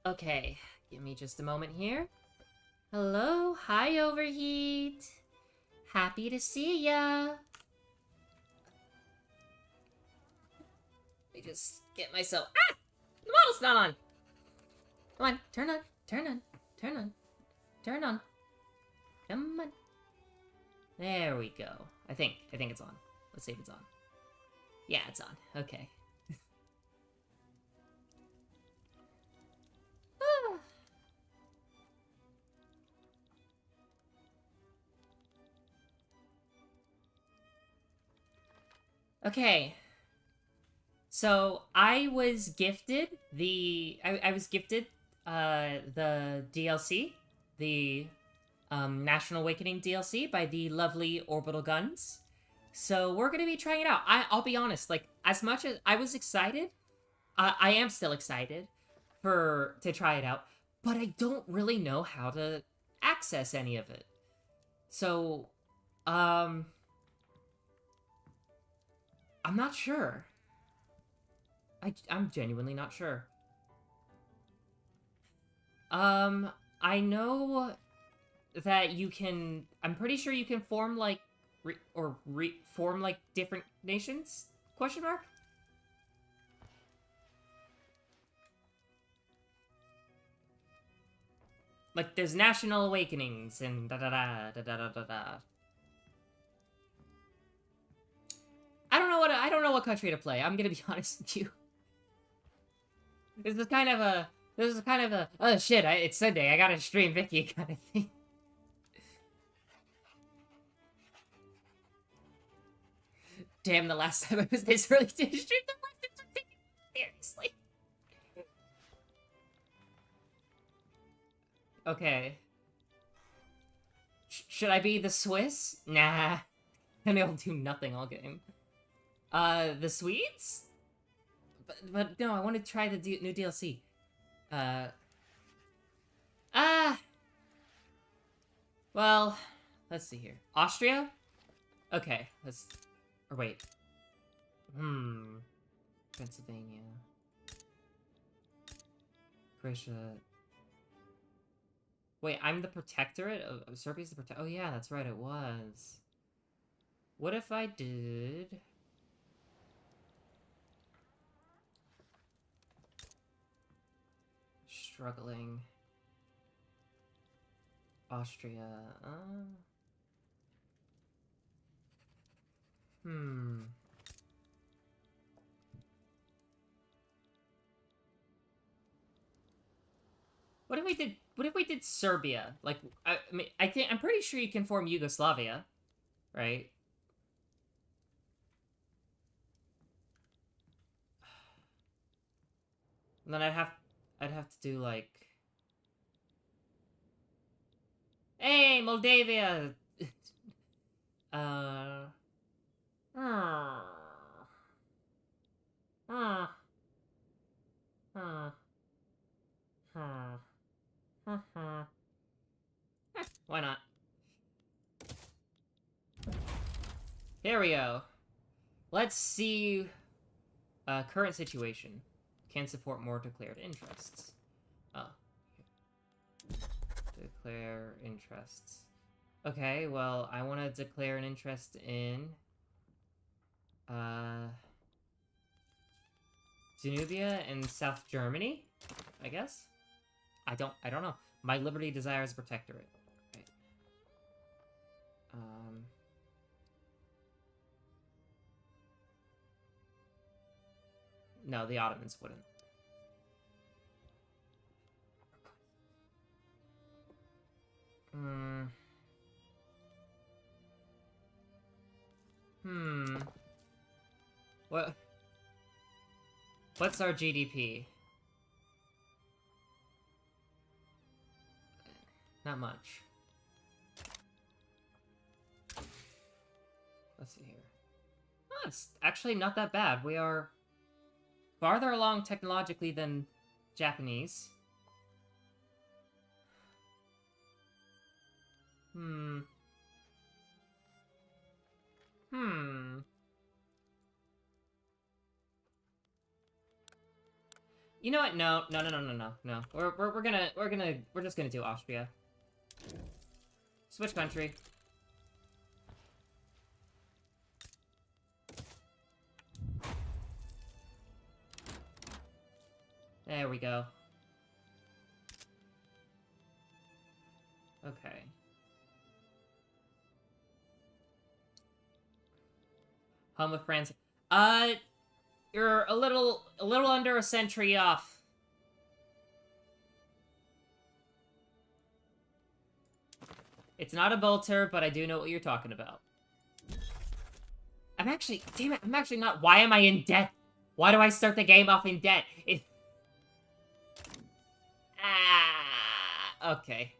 Okay, give me just a moment here. Hello, hi Overheat. Happy to see ya. Let me just get myself. Ah! The model's not on. Come on, turn on, turn on, turn on, turn on. Come on. There we go. I think it's on. Let's see if it's on. Yeah, it's on. Okay. Okay. So I was gifted I was gifted the DLC, the National Awakening DLC by the lovely Orbital Guns. So we're gonna be trying it out. I'll be honest, like as much as I was excited, I am still excited to try it out, but I don't really know how to access any of it. So, um, I'm not sure. I'm genuinely not sure. Um, I know that you can. I'm pretty sure you can form like form like different nations? Question mark. Like there's national awakenings and da da da da da da da da. I don't know what country to play. I'm gonna be honest with you. This is kind of a oh shit, it's Sunday. I gotta stream Vicky kind of thing. Damn, the last time I was this early to stream the lessons are taken seriously. Okay. Should I be the Swiss? Nah. And they'll do nothing all game. The Swedes? But no, I want to try the new DLC. Uh. Ah! Well, let's see here. Austria? Okay, let's... Or wait. Pennsylvania. Croatia. Wait, I'm the protectorate of Serbia's the protect. Oh yeah, that's right, it was. What if I did? Struggling. Austria. Hmm. What if we did? What if we did Serbia? Like, I mean, I'm pretty sure you can form Yugoslavia, right? And then I'd have to do like, hey, Moldavia. uh. Hmm. Hmm. Hmm. Hmm. Hmm. Why not? Here we go. Let's see. Current situation. Can support more declared interests. Oh. Declare interests. Okay, well, I want to declare an interest in... Danubia and South Germany, I guess? I don't know. My liberty desires protectorate. Right. No, the Ottomans wouldn't. What? What's our GDP? Not much. Let's see here. Oh, it's actually not that bad. We are farther along technologically than Japanese. Hmm. You know what? No. No. We're just gonna do Austria. Switch country. There we go. Okay. Home of France. You're a little under a century off. It's not a bolter, but I do know what you're talking about. I'm actually, damn it, I'm actually not. Why am I in debt? Why do I start the game off in debt? Okay.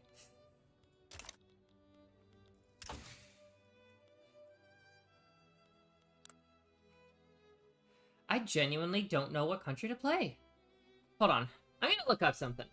I genuinely don't know what country to play. Hold on. I'm gonna look up something.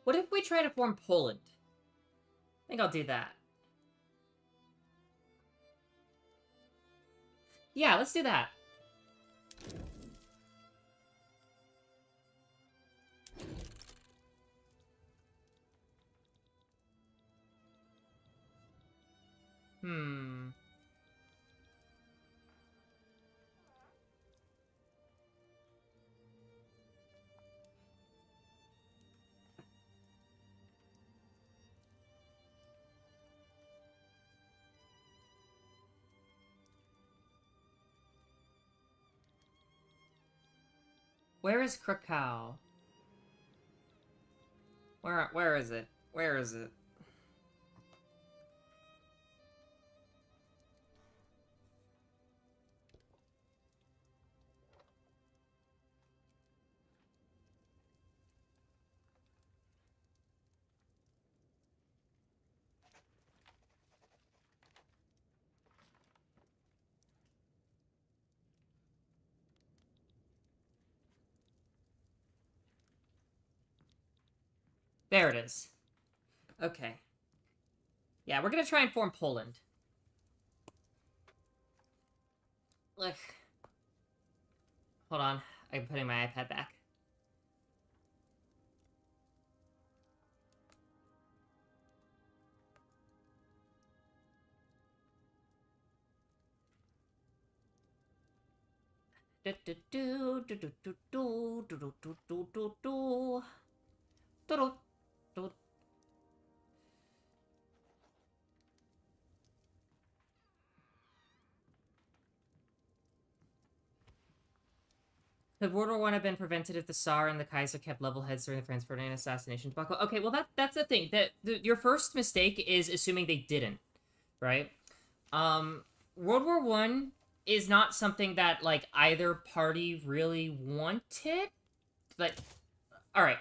What if we try to form Poland? I think I'll do that. Yeah, let's do that. Hmm. Where is Krakow? Where is it? Where is it? There it is. Okay. Yeah, we're gonna try and form Poland. Look. Hold on. I'm putting my iPad back. Could World War I have been prevented if the Tsar and the Kaiser kept level heads during the Frankfurt assassination debacle? Okay, well that's the thing. Your first mistake is assuming they didn't, right? World War One is not something that like either party really wanted, but all right.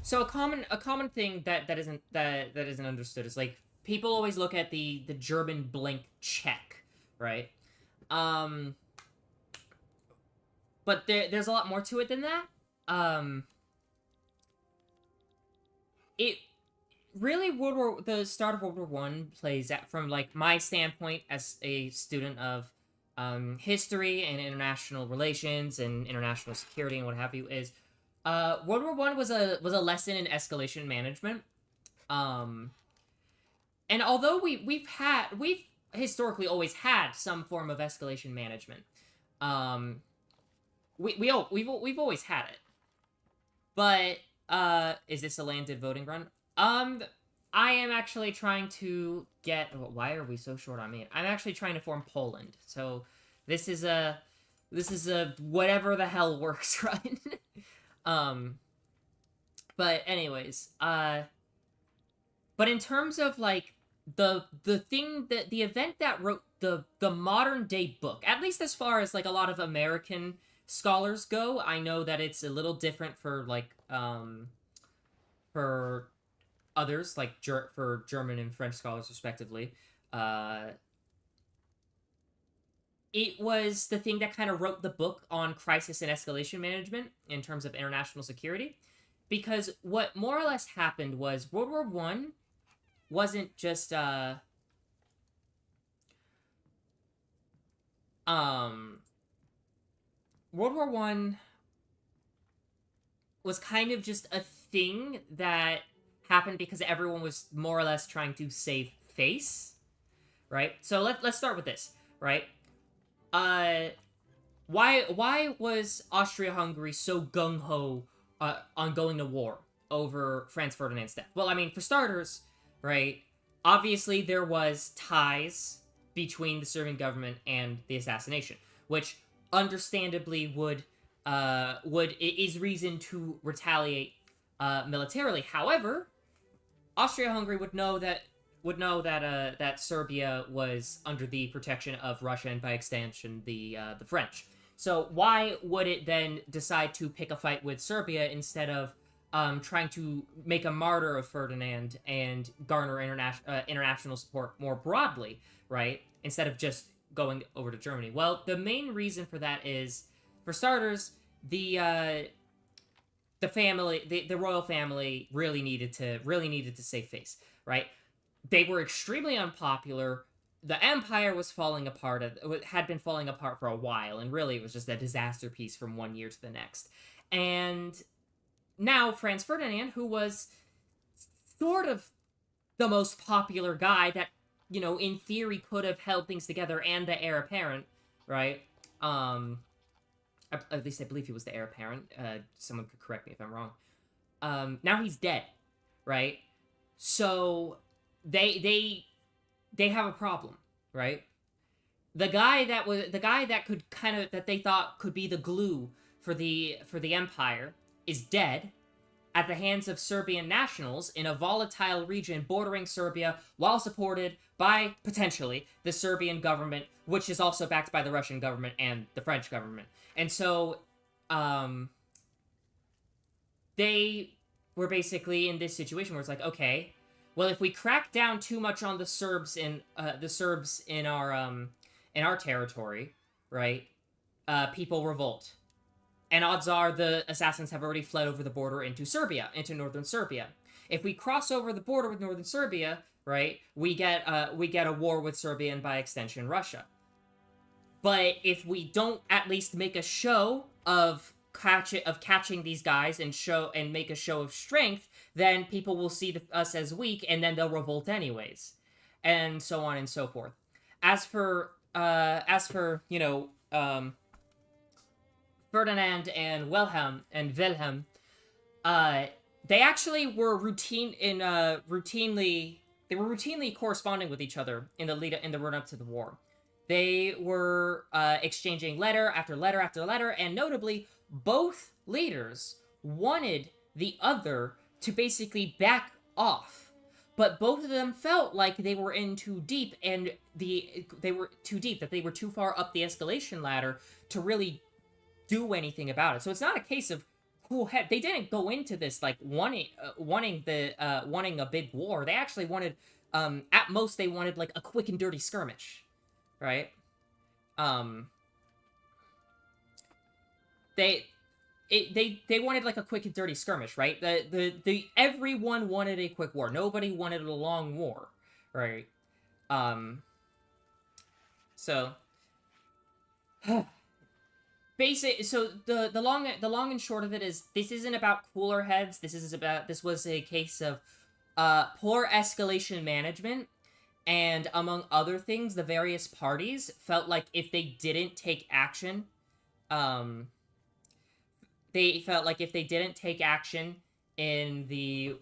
So a common thing that isn't understood is like people always look at the German blank check, right? Um, but there's a lot more to it than that. It really the start of World War One plays at from like my standpoint as a student of history and international relations and international security and what have you is World War One was a lesson in escalation management. Um, and although we've historically always had some form of escalation management, um, we've always had it. But is this a landed voting run? I am actually trying to get. Why are we so short on me? I'm actually trying to form Poland. So this is a whatever the hell works, right? But anyways, but in terms of like the thing that the event that wrote the modern day book, at least as far as like a lot of American scholars go. I know that it's a little different for like for others, like for German and French scholars respectively. uh it was the thing that kind of wrote the book on crisis and escalation management in terms of international security, because what more or less happened was World War I wasn't just um World War I was kind of just a thing that happened because everyone was more or less trying to save face, right? So let's start with this, right? Uh why was Austria-Hungary so gung-ho on going to war over Franz Ferdinand's death? Well, I mean, for starters, right, obviously there was ties between the Serbian government and the assassination, which understandably would is reason to retaliate militarily. However, Austria-Hungary would know that Serbia was under the protection of Russia and by extension the French. So why would it then decide to pick a fight with Serbia instead of trying to make a martyr of Ferdinand and garner international support more broadly, right? Instead of just going over to Germany. Well, the main reason for that is, for starters, the family, the royal family really needed to save face, right? They were extremely unpopular. The empire was falling apart, had been falling apart for a while, and really it was just a disaster piece from one year to the next. And now Franz Ferdinand, who was sort of the most popular guy that, in theory could have held things together, and the heir apparent, right? Um, at least I believe he was the heir apparent. Someone could correct me if I'm wrong. Now he's dead, right? So they have a problem, right? The guy that could kind of, that they thought could be the glue for the empire is dead at the hands of Serbian nationals in a volatile region bordering Serbia, while supported by, potentially, the Serbian government, which is also backed by the Russian government and the French government. And so, um, they were basically in this situation where it's like, okay, well, if we crack down too much on the Serbs in our territory, right? People revolt, and odds are the assassins have already fled over the border into Serbia, into northern Serbia. If we cross over the border with northern Serbia, right, we get a war with Serbia and by extension Russia. But if we don't at least make a show of catching these guys and make a show of strength, then people will see us as weak, and then they'll revolt anyways, and so on and so forth. As for Ferdinand and Wilhelm, uh, they actually were routinely corresponding with each other in the run up to the war. They were exchanging letter after letter after letter, and notably, both leaders wanted the other to basically back off. But both of them felt like they were in too deep, and they were too deep, that they were too far up the escalation ladder to really do anything about it. So it's not a case of cool head. They didn't go into this like wanting a big war. They actually wanted, at most they wanted like a quick and dirty skirmish, right? Um, they they wanted like a quick and dirty skirmish, right? The everyone wanted a quick war. Nobody wanted a long war, right? Um, so so the long and short of it is, this isn't about cooler heads. This was a case of poor escalation management, and among other things, the various parties felt like if they didn't take action, um they felt like if they didn't take action in the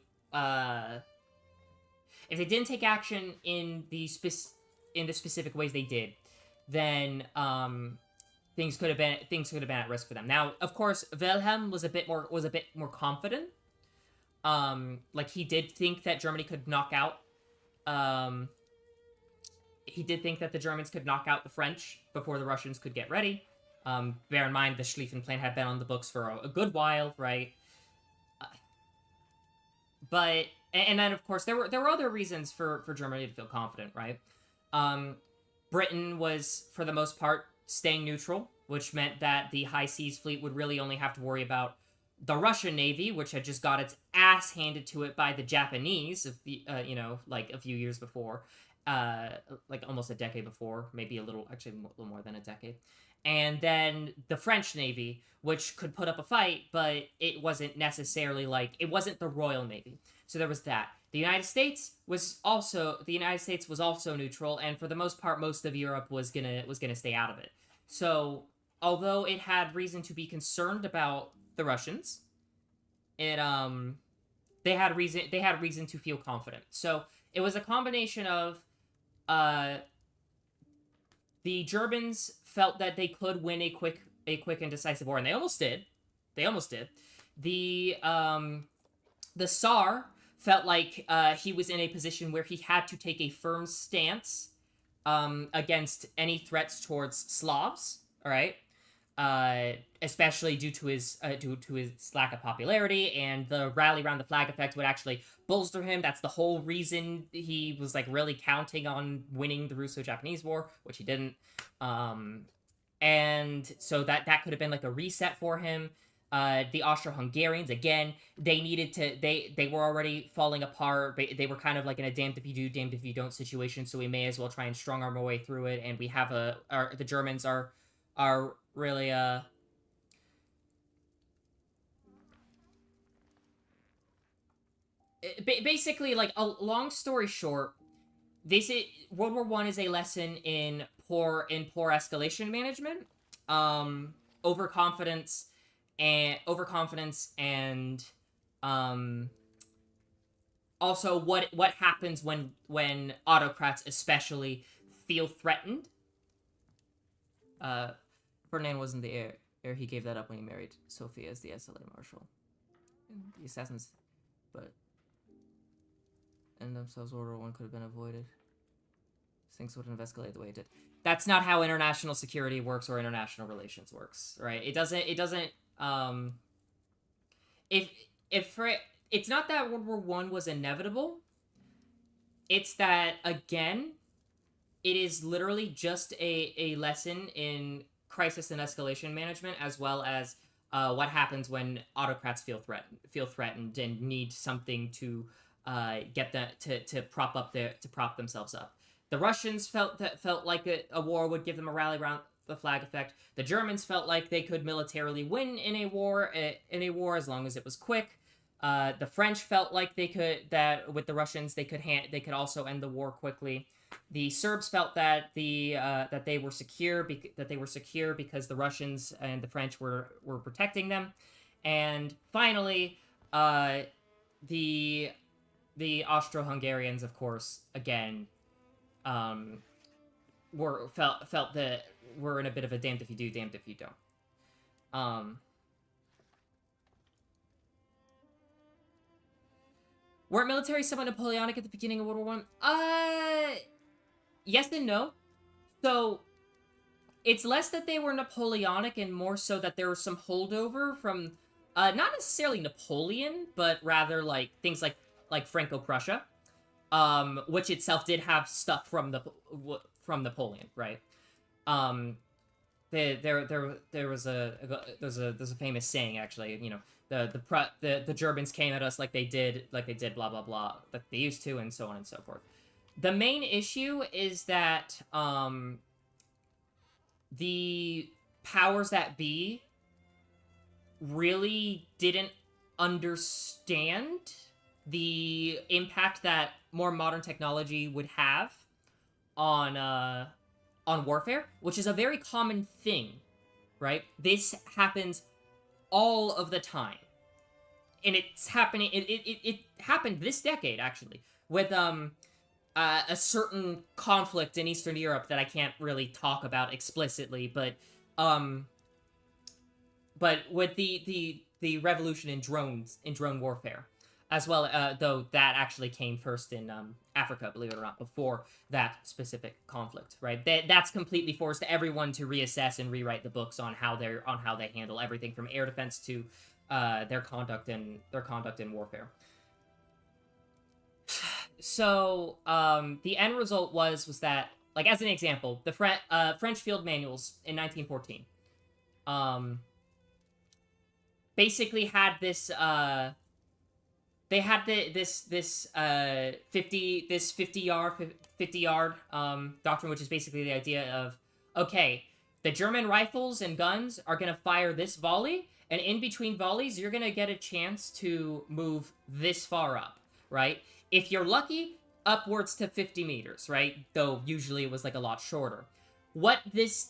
if they didn't take action in the specific ways they did, then things could have been at risk for them. Now, of course, Wilhelm was a bit more confident. Like, he did think that Germany could knock out um, he did think that the Germans could knock out the French before the Russians could get ready. Bear in mind, the Schlieffen Plan had been on the books for a good while, right? But and then of course there were other reasons for Germany to feel confident, right? Um, Britain was for the most part staying neutral, which meant that the High Seas Fleet would really only have to worry about the Russian Navy, which had just got its ass handed to it by the Japanese, like a few years before, uh, like almost a decade before, maybe actually a little more than a decade. And then the French Navy, which could put up a fight, but it wasn't necessarily it wasn't the Royal Navy. So there was that. The United States was also neutral, and for the most part, most of Europe was gonna stay out of it. So although it had reason to be concerned about the Russians, it they had reason to feel confident. So it was a combination of uh the Germans felt that they could win a quick and decisive war, and they almost did. They almost did. The Tsar felt like he was in a position where he had to take a firm stance against any threats towards Slavs. All right, especially due to his lack of popularity, and the rally around the flag effect would actually bolster him. That's the whole reason he was really counting on winning the Russo-Japanese War, which he didn't. And so that could have been a reset for him. The Austro-Hungarians, again, they were already falling apart. They were kind of in a damned if you do, damned if you don't situation. So we may as well try and strong arm our way through it. And we have the Germans are really basically, a long story short, World War One is a lesson in poor escalation management, overconfidence and also what happens when autocrats especially feel threatened. Ferdinand wasn't the heir. He gave that up when he married Sophia as the SLA marshal. The assassins, but and themselves World War One could have been avoided. Things wouldn't have escalated the way it did. That's not how international security works or international relations works, right? It doesn't. It's not that World War One was inevitable. It's that, again, it is literally just a lesson in crisis and escalation management, as well as what happens when autocrats feel threatened and need something to get them to prop themselves up. The Russians felt like a war would give them a rally around the flag effect. The Germans felt like they could militarily win in a war as long as it was quick. The French felt like that with the Russians they could also end the war quickly. The Serbs felt that that they were secure because the Russians and the French were protecting them. And finally, the Austro-Hungarians, of course, again, felt that we're in a bit of a damned if you do, damned if you don't. Weren't military somewhat Napoleonic at the beginning of World War One? Yes and no. So it's less that they were Napoleonic and more so that there was some holdover from not necessarily Napoleon, but rather things like Franco-Prussia, which itself did have stuff from Napoleon, right? There was a famous saying, actually, the Germans came at us like they did blah blah blah, like they used to, and so on and so forth. The main issue is that the powers that be really didn't understand the impact that more modern technology would have on warfare, which is a very common thing, right? This happens all of the time, and it's happening. It happened this decade, actually, with a certain conflict in Eastern Europe that I can't really talk about explicitly, but with the revolution in drone warfare, as well, though that actually came first in Africa, believe it or not, before that specific conflict, right? That's completely forced everyone to reassess and rewrite the books on how they handle everything from air defense to their conduct in warfare. So the end result was that, like, as an example, the French field manuals in 1914 basically had this they had this 50 yard doctrine, which is basically the idea of, okay, the German rifles and guns are gonna fire this volley, and in between volleys you're gonna get a chance to move this far up, right? If you're lucky, upwards to 50 meters, right? Though usually it was like a lot shorter. What this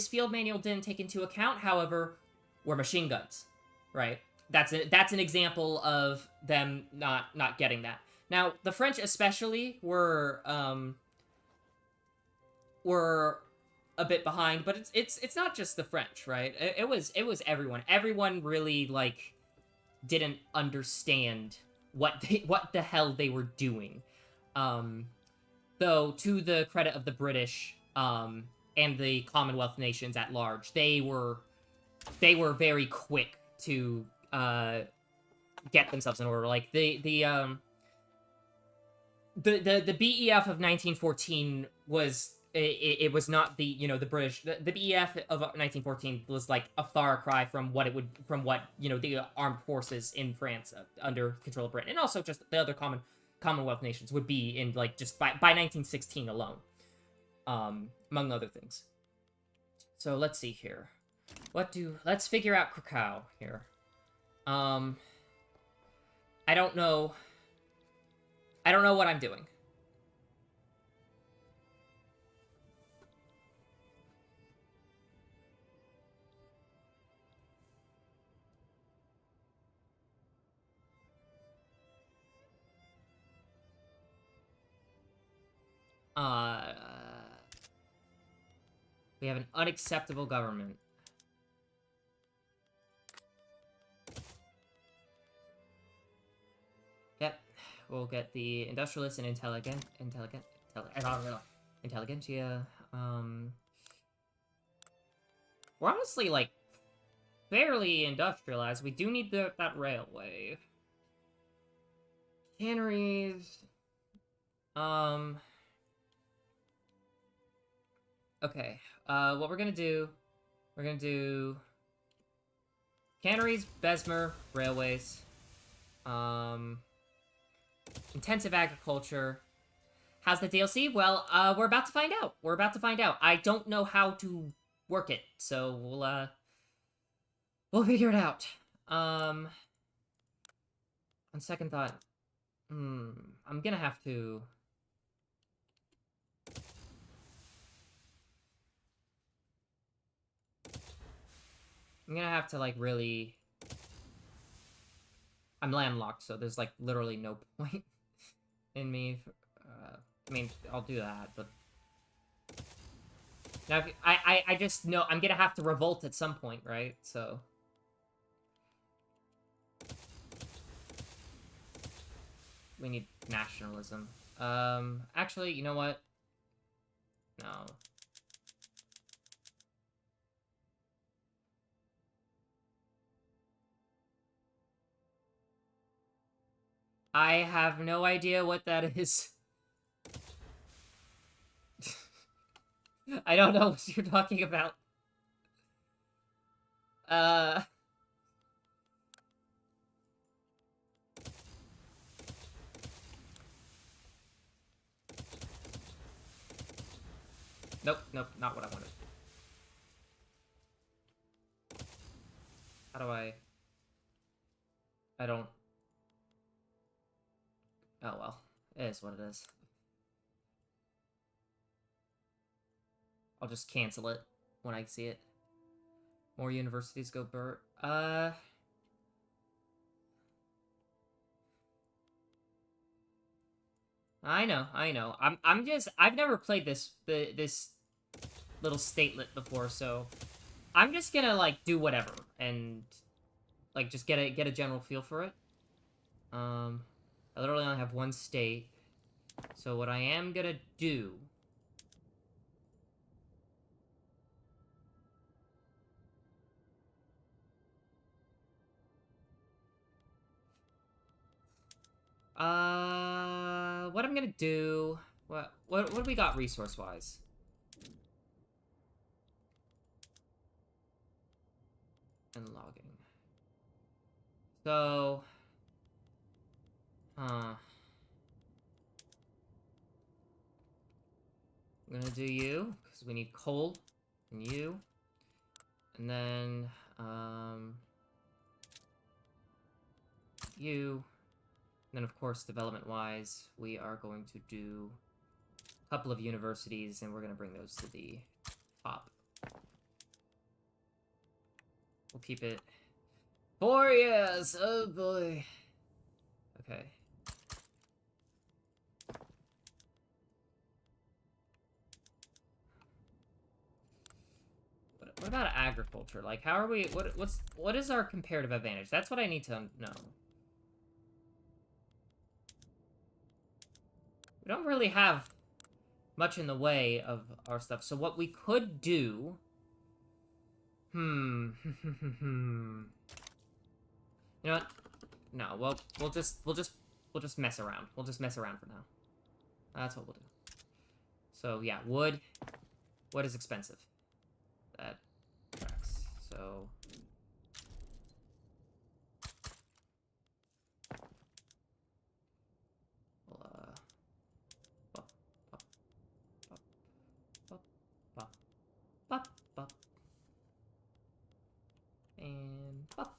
field manual didn't take into account, however, were machine guns, right? That's an example of them not getting that. Now, the French especially were a bit behind, but it's not just the French, right? It was everyone. Everyone really, like, didn't understand what the hell they were doing. Though, to the credit of the British and the Commonwealth nations at large, they were very quick to get themselves in order. Like, the BEF of 1914 was, it was not the, you know, the British. The BEF of 1914 was like a far cry from what you know, the armed forces in France under control of Britain, and also just the other Commonwealth nations would be in, like, just by 1916 alone, among other things. So let's see here. Let's figure out Krakow here. I don't know what I'm doing. We have an unacceptable government. Yep, we'll get the industrialists and intelligentsia. We're honestly, like, fairly industrialized. We do need that railway. Canneries. Okay. What we're gonna do canneries, Besmer, railways. Intensive agriculture. How's the DLC? Well, we're about to find out. I don't know how to work it, so we'll figure it out. On second thought, I'm gonna have to... like, really... I'm landlocked, so there's, like, literally no point in me. I mean, I'll do that, but... Now, I just know I'm gonna have to revolt at some point, right? So... we need nationalism. Actually, you know what? No. I have no idea what that is. I don't know what you're talking about. Nope, not what I wanted. How do I don't... Oh, well. It is what it is. I'll just cancel it when I see it. More universities go Burt. I know. I've never played this little statelet before, so I'm just gonna, like, do whatever and, like, just get a general feel for it. I literally only have one state. So what I am gonna do... what I'm gonna do... What do we got resource-wise? And logging. So... I'm gonna do you, because we need coal, and you. And then, you. And then, of course, development-wise, we are going to do a couple of universities, and we're gonna bring those to the top. We'll keep it 4 years! Oh, boy. Okay. What about agriculture? Like, how are we... What is our comparative advantage? That's what I need to know. We don't really have much in the way of our stuff. So what we could do... You know what? No, well, we'll just mess around. We'll just mess around for now. That's what we'll do. So, yeah, wood. Wood is expensive. That tracks. So... we'll, pop, pop, pop, pop, pop, pop, pop. And pop.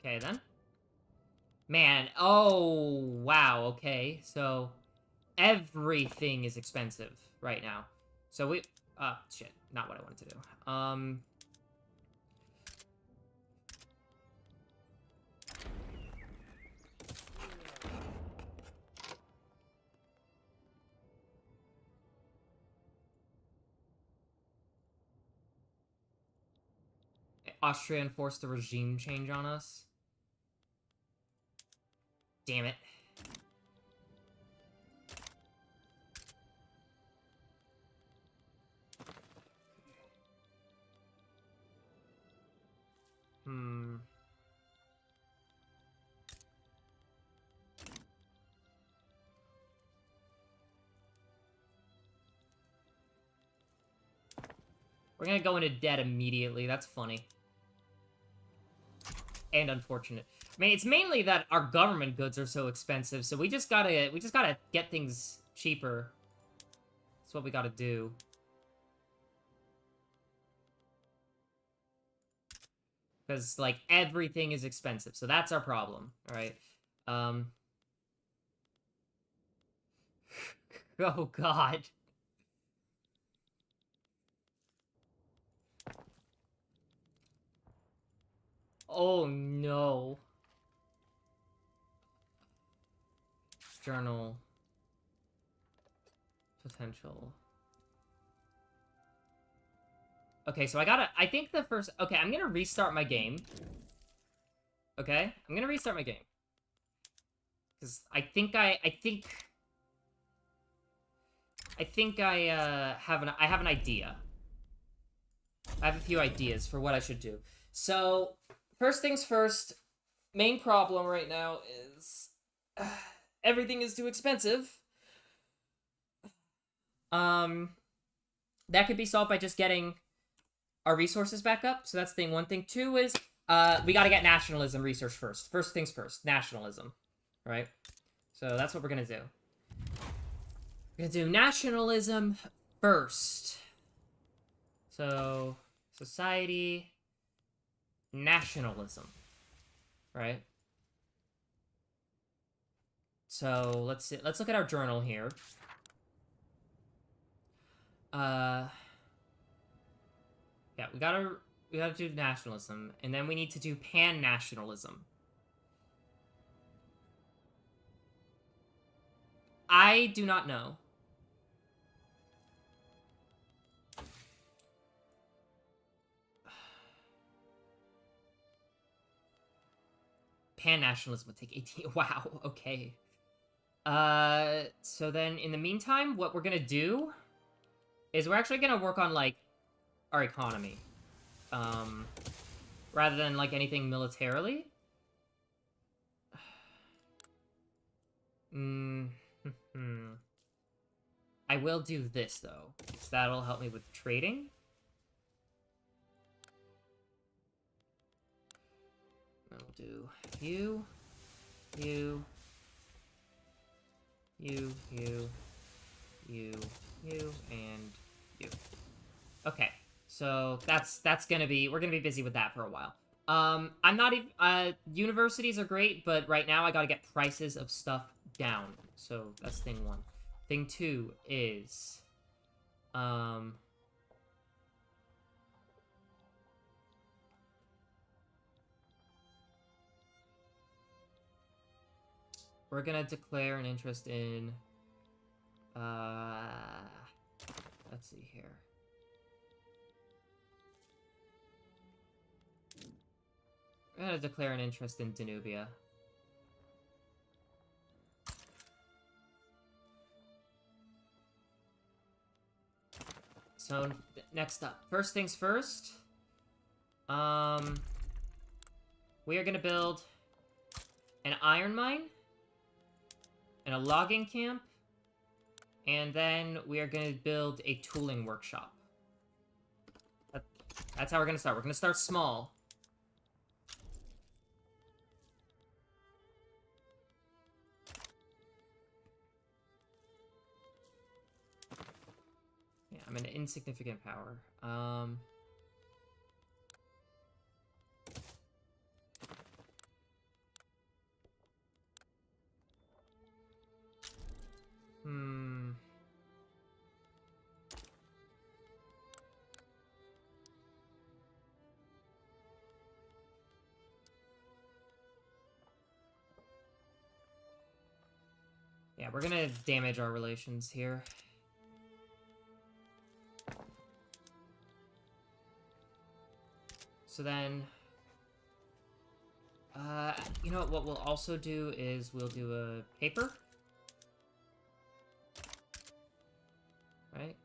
Okay, then. Man, oh, wow, okay. So, everything is expensive right now. So we... shit. Not what I wanted to do. Austria enforced a regime change on us. Damn it. We're gonna go into debt immediately. That's funny. And unfortunate. I mean, it's mainly that our government goods are so expensive, so we just gotta get things cheaper. That's what we gotta do. Because, like, everything is expensive, so that's our problem, alright? Oh, God. Oh, no. Journal. Potential. Okay, so I think the first... Okay, I'm gonna restart my game. Okay? I'm gonna restart my game. Because I think I have an idea. I have a few ideas for what I should do. So, first things first, main problem right now is everything is too expensive. That could be solved by just getting our resources back up. So that's thing one. Thing two is we got to get nationalism research first. First things first, nationalism, right? So that's what we're gonna do. We're gonna do nationalism first. So society, nationalism, right? So let's see. Let's look at our journal here. Yeah, we gotta do nationalism, and then we need to do pan-nationalism. I do not know. pan-nationalism would take 18. Wow, okay. So then in the meantime, what we're gonna do is we're actually gonna work on, like, our economy. Rather than, like, anything militarily. I will do this, though, because that'll help me with trading. I'll do you, you, you, you, you, you, and you. Okay, so that's gonna be, we're gonna be busy with that for a while. I'm not even, universities are great, but right now I gotta get prices of stuff down. So that's thing one. Thing two is, we're gonna declare an interest in, let's see here. We're gonna declare an interest in Danubia. So, next up. First things first. We are gonna build an iron mine, and a logging camp, and then we are gonna build a tooling workshop. That's how we're gonna start. We're gonna start small. Yeah, I'm an insignificant power. Yeah, we're gonna damage our relations here. So then, you know what we'll also do is we'll do a paper. Right?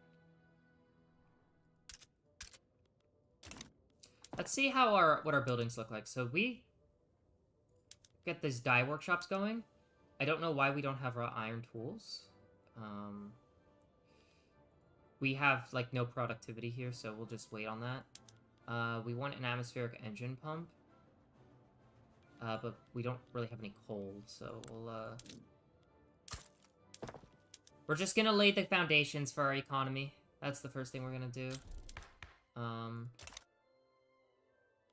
Let's see how what our buildings look like. So we get these dye workshops going. I don't know why we don't have raw iron tools. We have, like, no productivity here, so we'll just wait on that. We want an atmospheric engine pump. But we don't really have any coal, so we're just gonna lay the foundations for our economy. That's the first thing we're gonna do.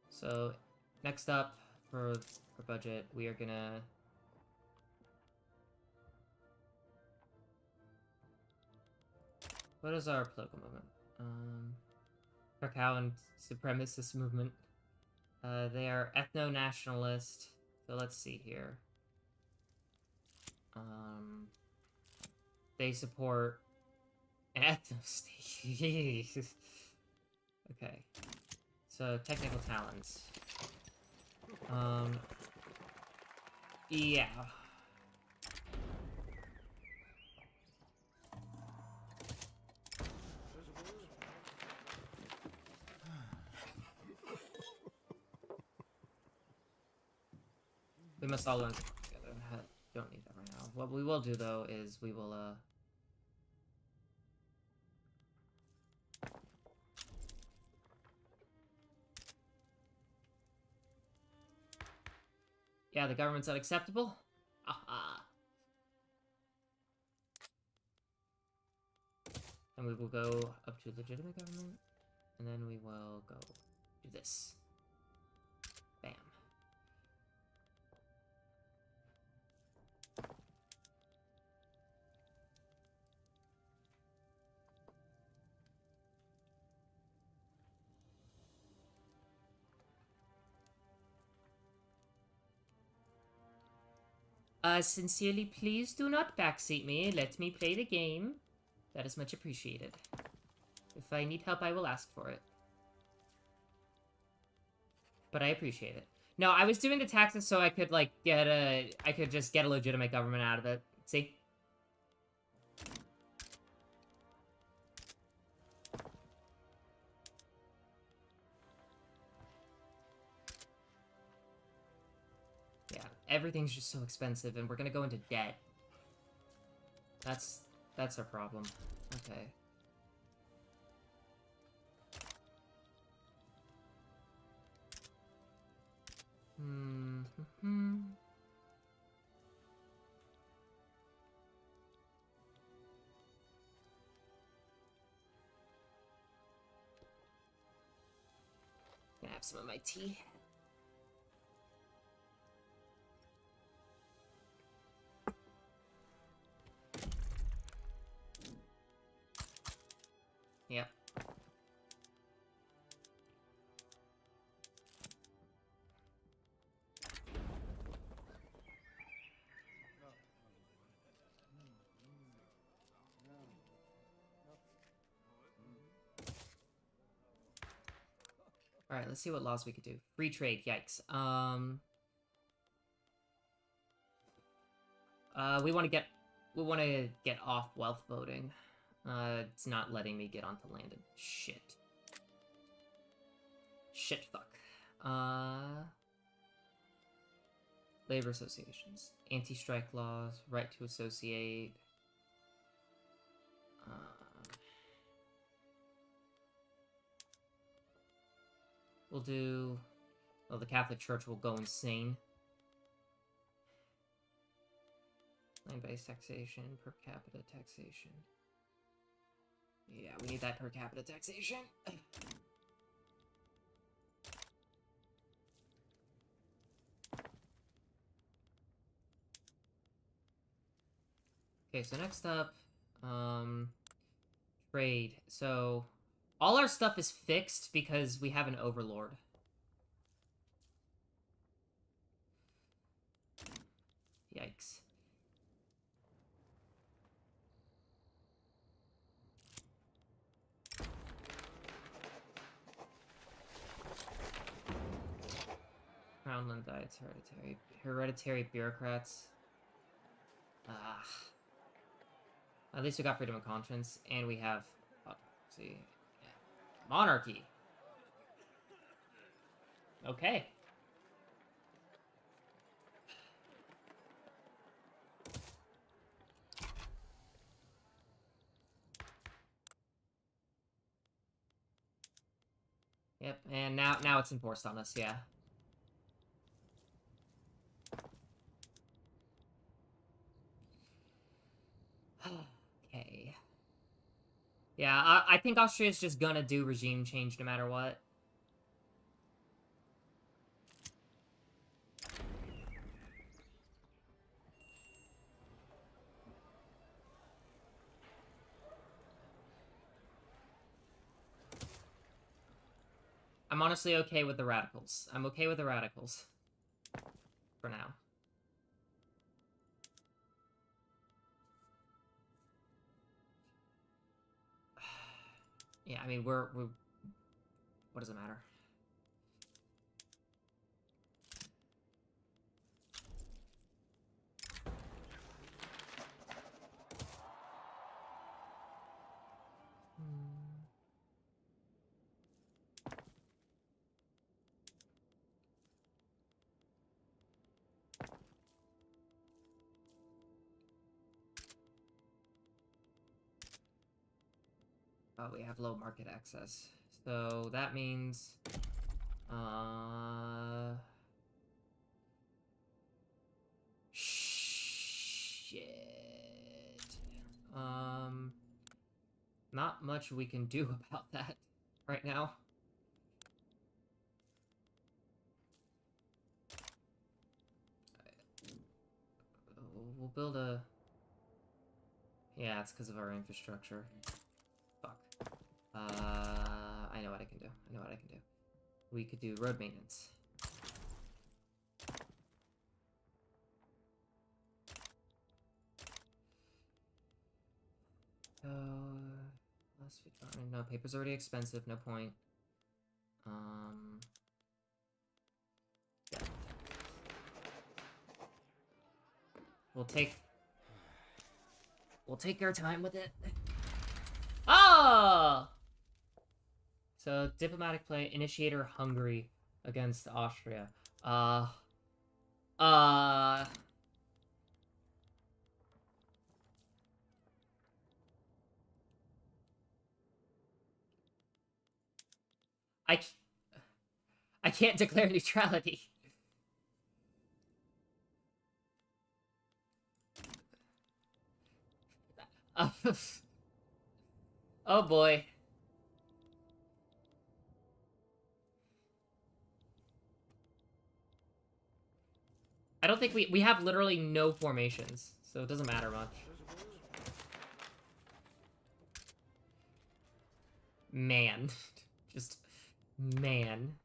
So, next up, for budget, we are gonna... What is our political movement? Krakow and supremacist movement. They are ethno-nationalist. So let's see here. They support an ethno-state. Okay. So, technical talents. Yeah. We must all learn to work together. Don't need that right now. What we will do, though, is we will, yeah, the government's unacceptable? Aha! And we will go up to legitimate government, and then we will go do this. Bam. Sincerely, please do not backseat me. Let me play the game. That is much appreciated. If I need help, I will ask for it. But I appreciate it. No, I was doing the taxes so I could, like, I could just get a legitimate government out of it. See? Yeah, everything's just so expensive, and we're gonna go into debt. That's our problem. Okay. Gonna have some of my tea. Yep. Alright, let's see what laws we could do. Free trade, yikes. We want to get off wealth voting. It's not letting me get onto land. Shit. Shit fuck. Labor associations. Anti-strike laws. Right to associate. We'll do... Well, the Catholic Church will go insane. Land-based taxation, per capita taxation. Yeah, we need that per capita taxation. Okay, so next up, trade. So, all our stuff is fixed because we have an overlord. Yikes. Crownland diets hereditary. Hereditary bureaucrats. Ah. At least we got freedom of conscience, and we have... let's see. Yeah. Monarchy. Okay. Yep, and now it's enforced on us, yeah. Okay. Yeah, I think Austria's just gonna do regime change no matter what. I'm honestly okay with the radicals. I'm okay with the radicals. For now. Yeah, I mean, we're... What does it matter? Oh, we have low market access. So that means... Shit. Not much we can do about that right now. We'll build a... Yeah, it's because of our infrastructure. Fuck. I know what I can do. I know what I can do. We could do road maintenance. No, paper's already expensive, no point. Yeah. We'll take our time with it. Oh! So, diplomatic play, initiator Hungary against Austria. I can't declare neutrality. Oh boy. I don't think we have literally no formations, so it doesn't matter much. Man. Just man.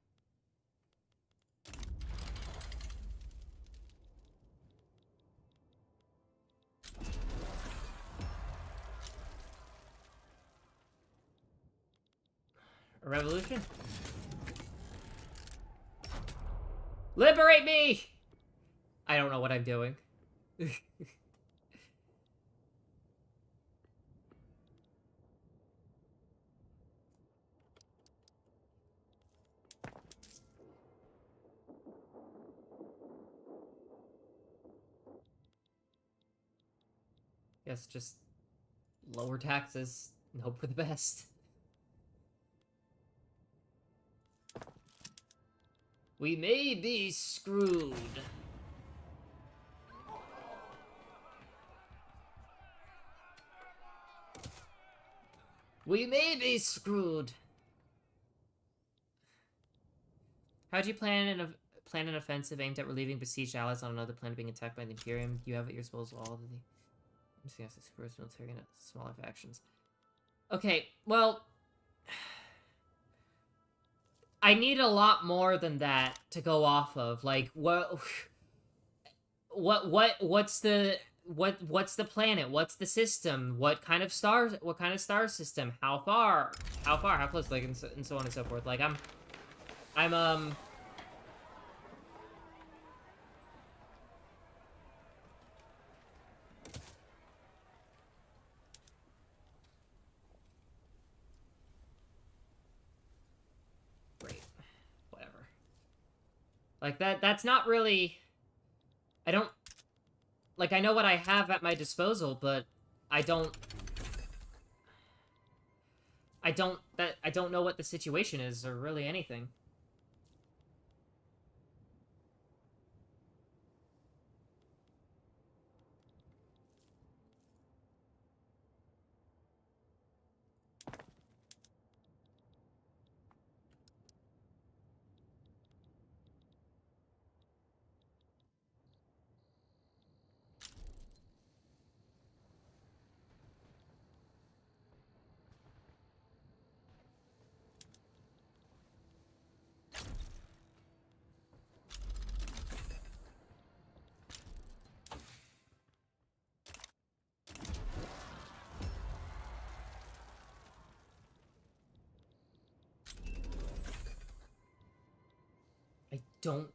A revolution? Liberate me! I don't know what I'm doing. Yes, just lower taxes and hope for the best. We may be screwed. We may be screwed. How'd you plan an offensive aimed at relieving besieged allies on another planet being attacked by the Imperium? You have at your disposal all of the super military and smaller factions. Okay, well, I need a lot more than that to go off of. Like, what's the planet? What's the system? What kind of star system? How far? How close? Like, and so on and so forth. Like, I'm great. Whatever. Like, that's not really... I don't... Like, I know what I have at my disposal, but I don't know what the situation is, or really anything. I don't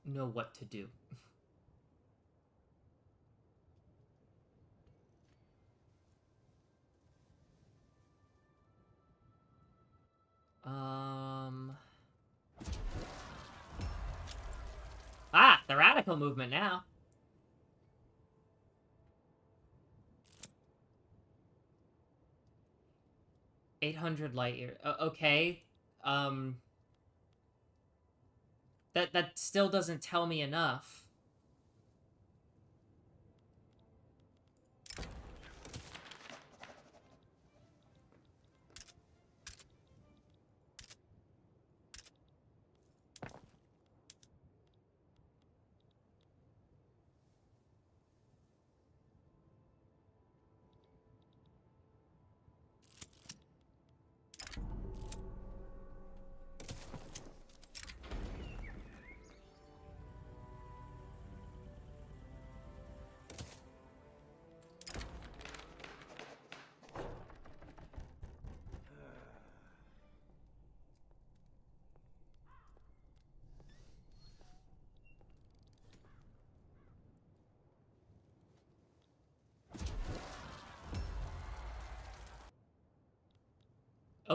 know what to do. Ah, the radical movement now. $800 light year. Okay. That still doesn't tell me enough.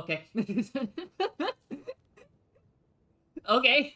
Okay. Okay.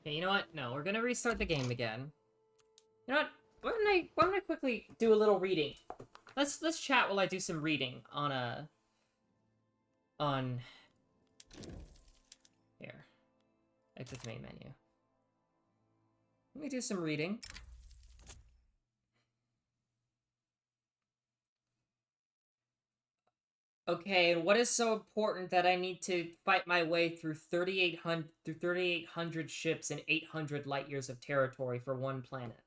Okay, you know what? No, we're gonna restart the game again. You know what? Why don't I quickly do a little reading? Let's chat while I do some reading on on here. Exit the main menu. Let me do some reading. Okay, and what is so important that I need to fight my way through 3,800 ships and 800 light years of territory for one planet?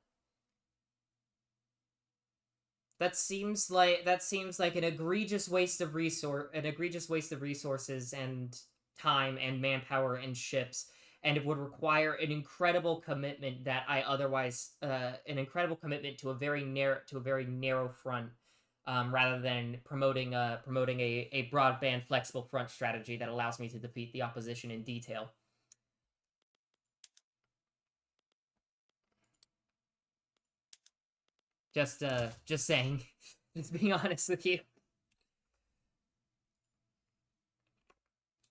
That seems like an egregious waste of resources and time and manpower and ships, and it would require an incredible commitment that I otherwise an incredible commitment to a very narrow front, rather than promoting a broadband flexible front strategy that allows me to defeat the opposition in detail. Just saying, just being honest with you.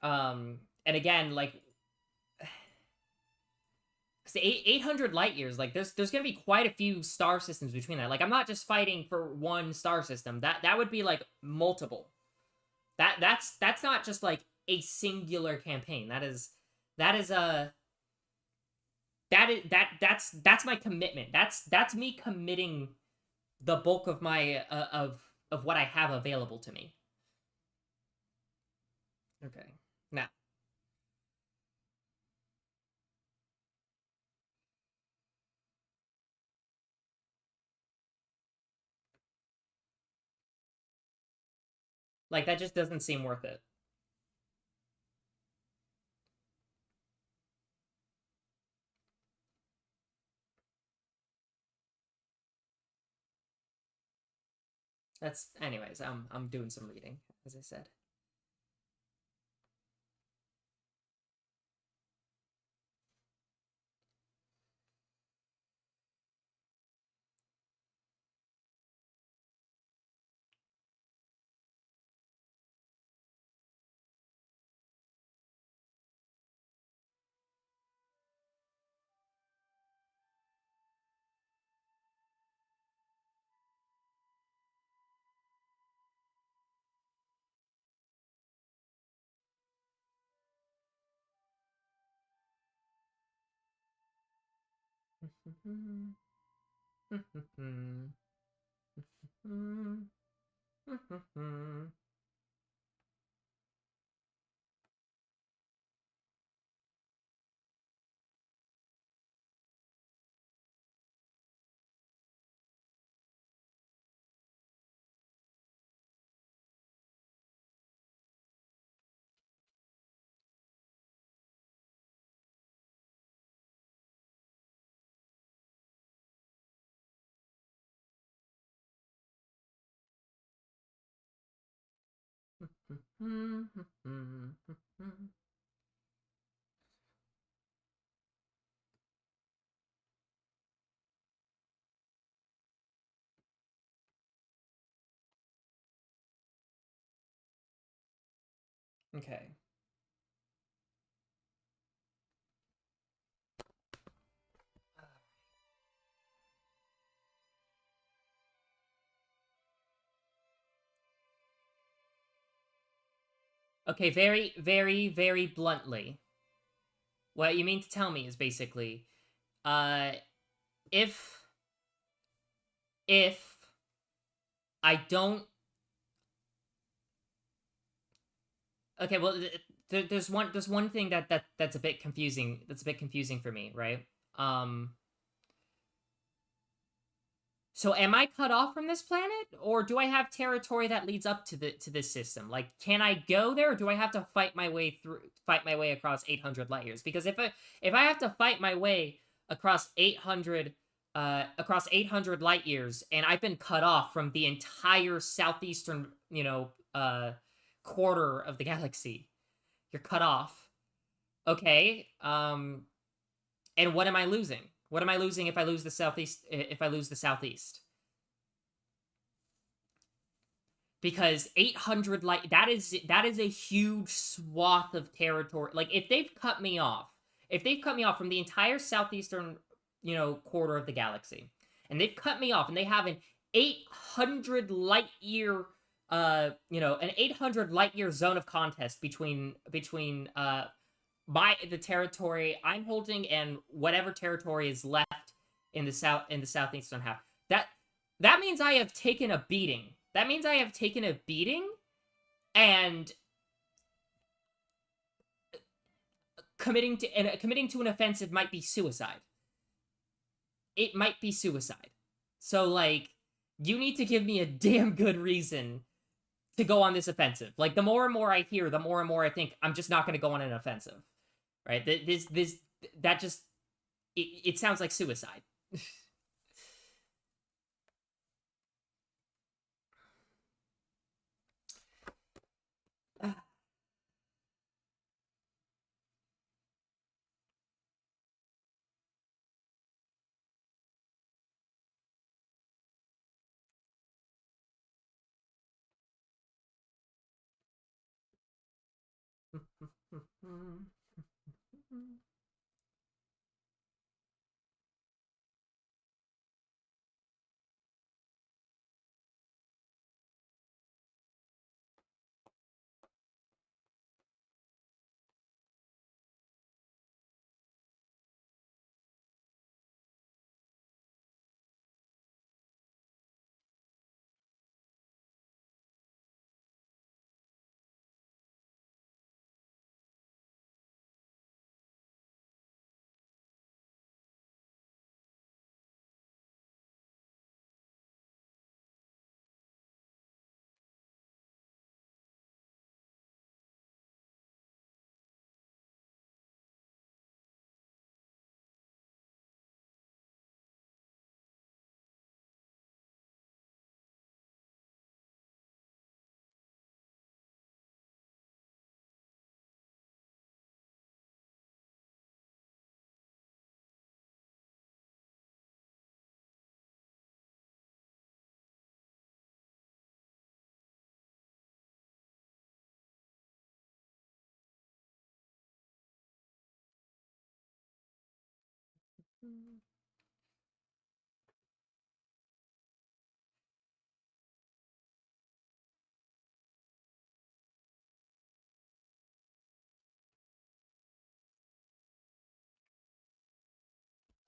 And again, like, because 800 light years, like, there's gonna be quite a few star systems between that. Like, I'm not just fighting for one star system. That would be like multiple. That's not just like a singular campaign. That is a that's my commitment. That's me committing the bulk of my of what I have available to me. Okay. Now, like, that just doesn't seem worth it. That's anyways. I'm doing some reading, as I said. Okay. Okay, very, very, very bluntly, what you mean to tell me is basically, uh, if if I don't. Okay, well, there's one thing that's a bit confusing. That's a bit confusing for me, right? Um, so am I cut off from this planet, or do I have territory that leads up to this system? Like, can I go there, or do I have to fight my way across 800 light years? Because if I have to fight my way across 800 light years, and I've been cut off from the entire southeastern, quarter of the galaxy, you're cut off. Okay. And what am I losing? What am I losing if I lose the southeast? If I lose the southeast? Because 800 light, that is a huge swath of territory. Like, if they've cut me off from the entire southeastern, quarter of the galaxy, and they've cut me off, and they have an 800 light year, an 800 light year zone of contest between the territory I'm holding and whatever territory is left in the southeastern half. That means I have taken a beating. That means I have taken a beating, and committing to an offensive might be suicide. It might be suicide. So, like, you need to give me a damn good reason to go on this offensive. Like, the more and more I hear, the more and more I think I'm just not going to go on an offensive. Right? That just it sounds like suicide.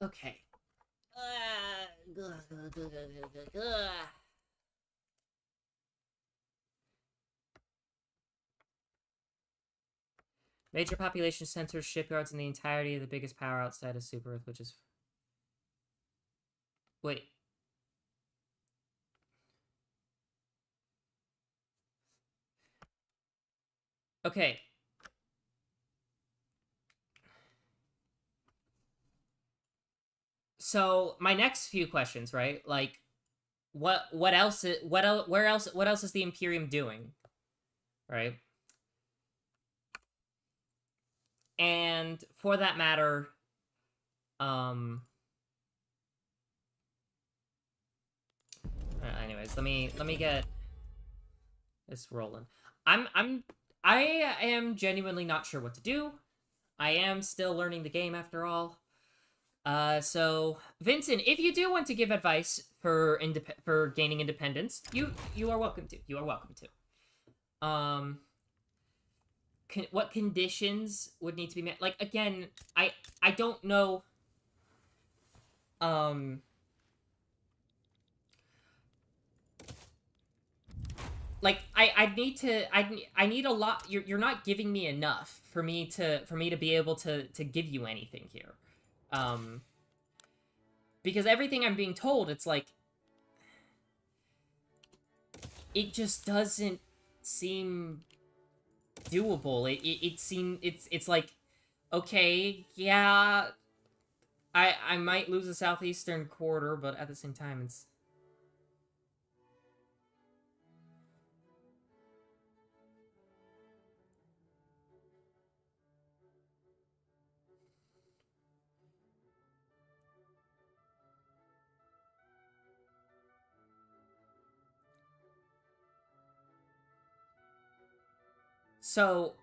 Okay. Major population centers, shipyards, and the entirety of the biggest power outside of Super Earth, which is... Wait. Okay. So, my next few questions, right? Like, what else what else is the Imperium doing? Right? And for that matter, anyways, let me get this rolling. I am genuinely not sure what to do. I am still learning the game after all. So Vincent, if you do want to give advice for gaining independence, you are welcome to. You are welcome to. what conditions would need to be met. Like, again, I don't know. Like, I need a lot. You're not giving me enough for me to be able to give you anything here. Because everything I'm being told, it's like, it just doesn't seem doable. It's like, okay, yeah, I might lose the southeastern quarter, but at the same time, it's... So,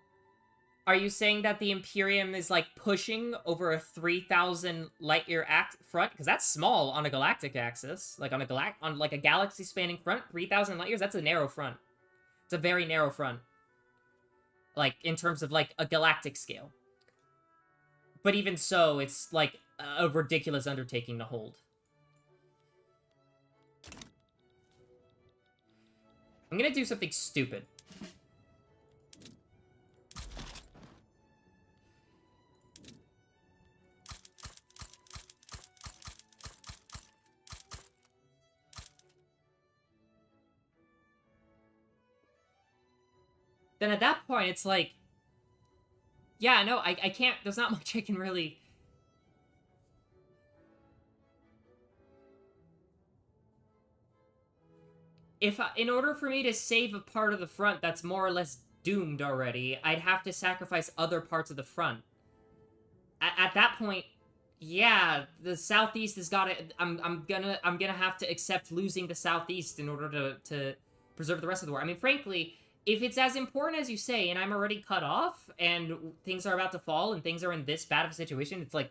are you saying that the Imperium is, like, pushing over a 3,000 light-year front? Because that's small on a galactic axis. Like, on like, a galaxy-spanning front, 3,000 light-years, that's a narrow front. It's a very narrow front. Like, in terms of, like, a galactic scale. But even so, it's, like, a ridiculous undertaking to hold. I'm gonna do something stupid. Then at that point, it's like... Yeah, no, I can't... There's not much I can really... In order for me to save a part of the front that's more or less doomed already, I'd have to sacrifice other parts of the front. At that point, yeah, the southeast has got to... I'm gonna have to accept losing the southeast in order to preserve the rest of the war. I mean, frankly, if it's as important as you say, and I'm already cut off, and things are about to fall, and things are in this bad of a situation, it's like,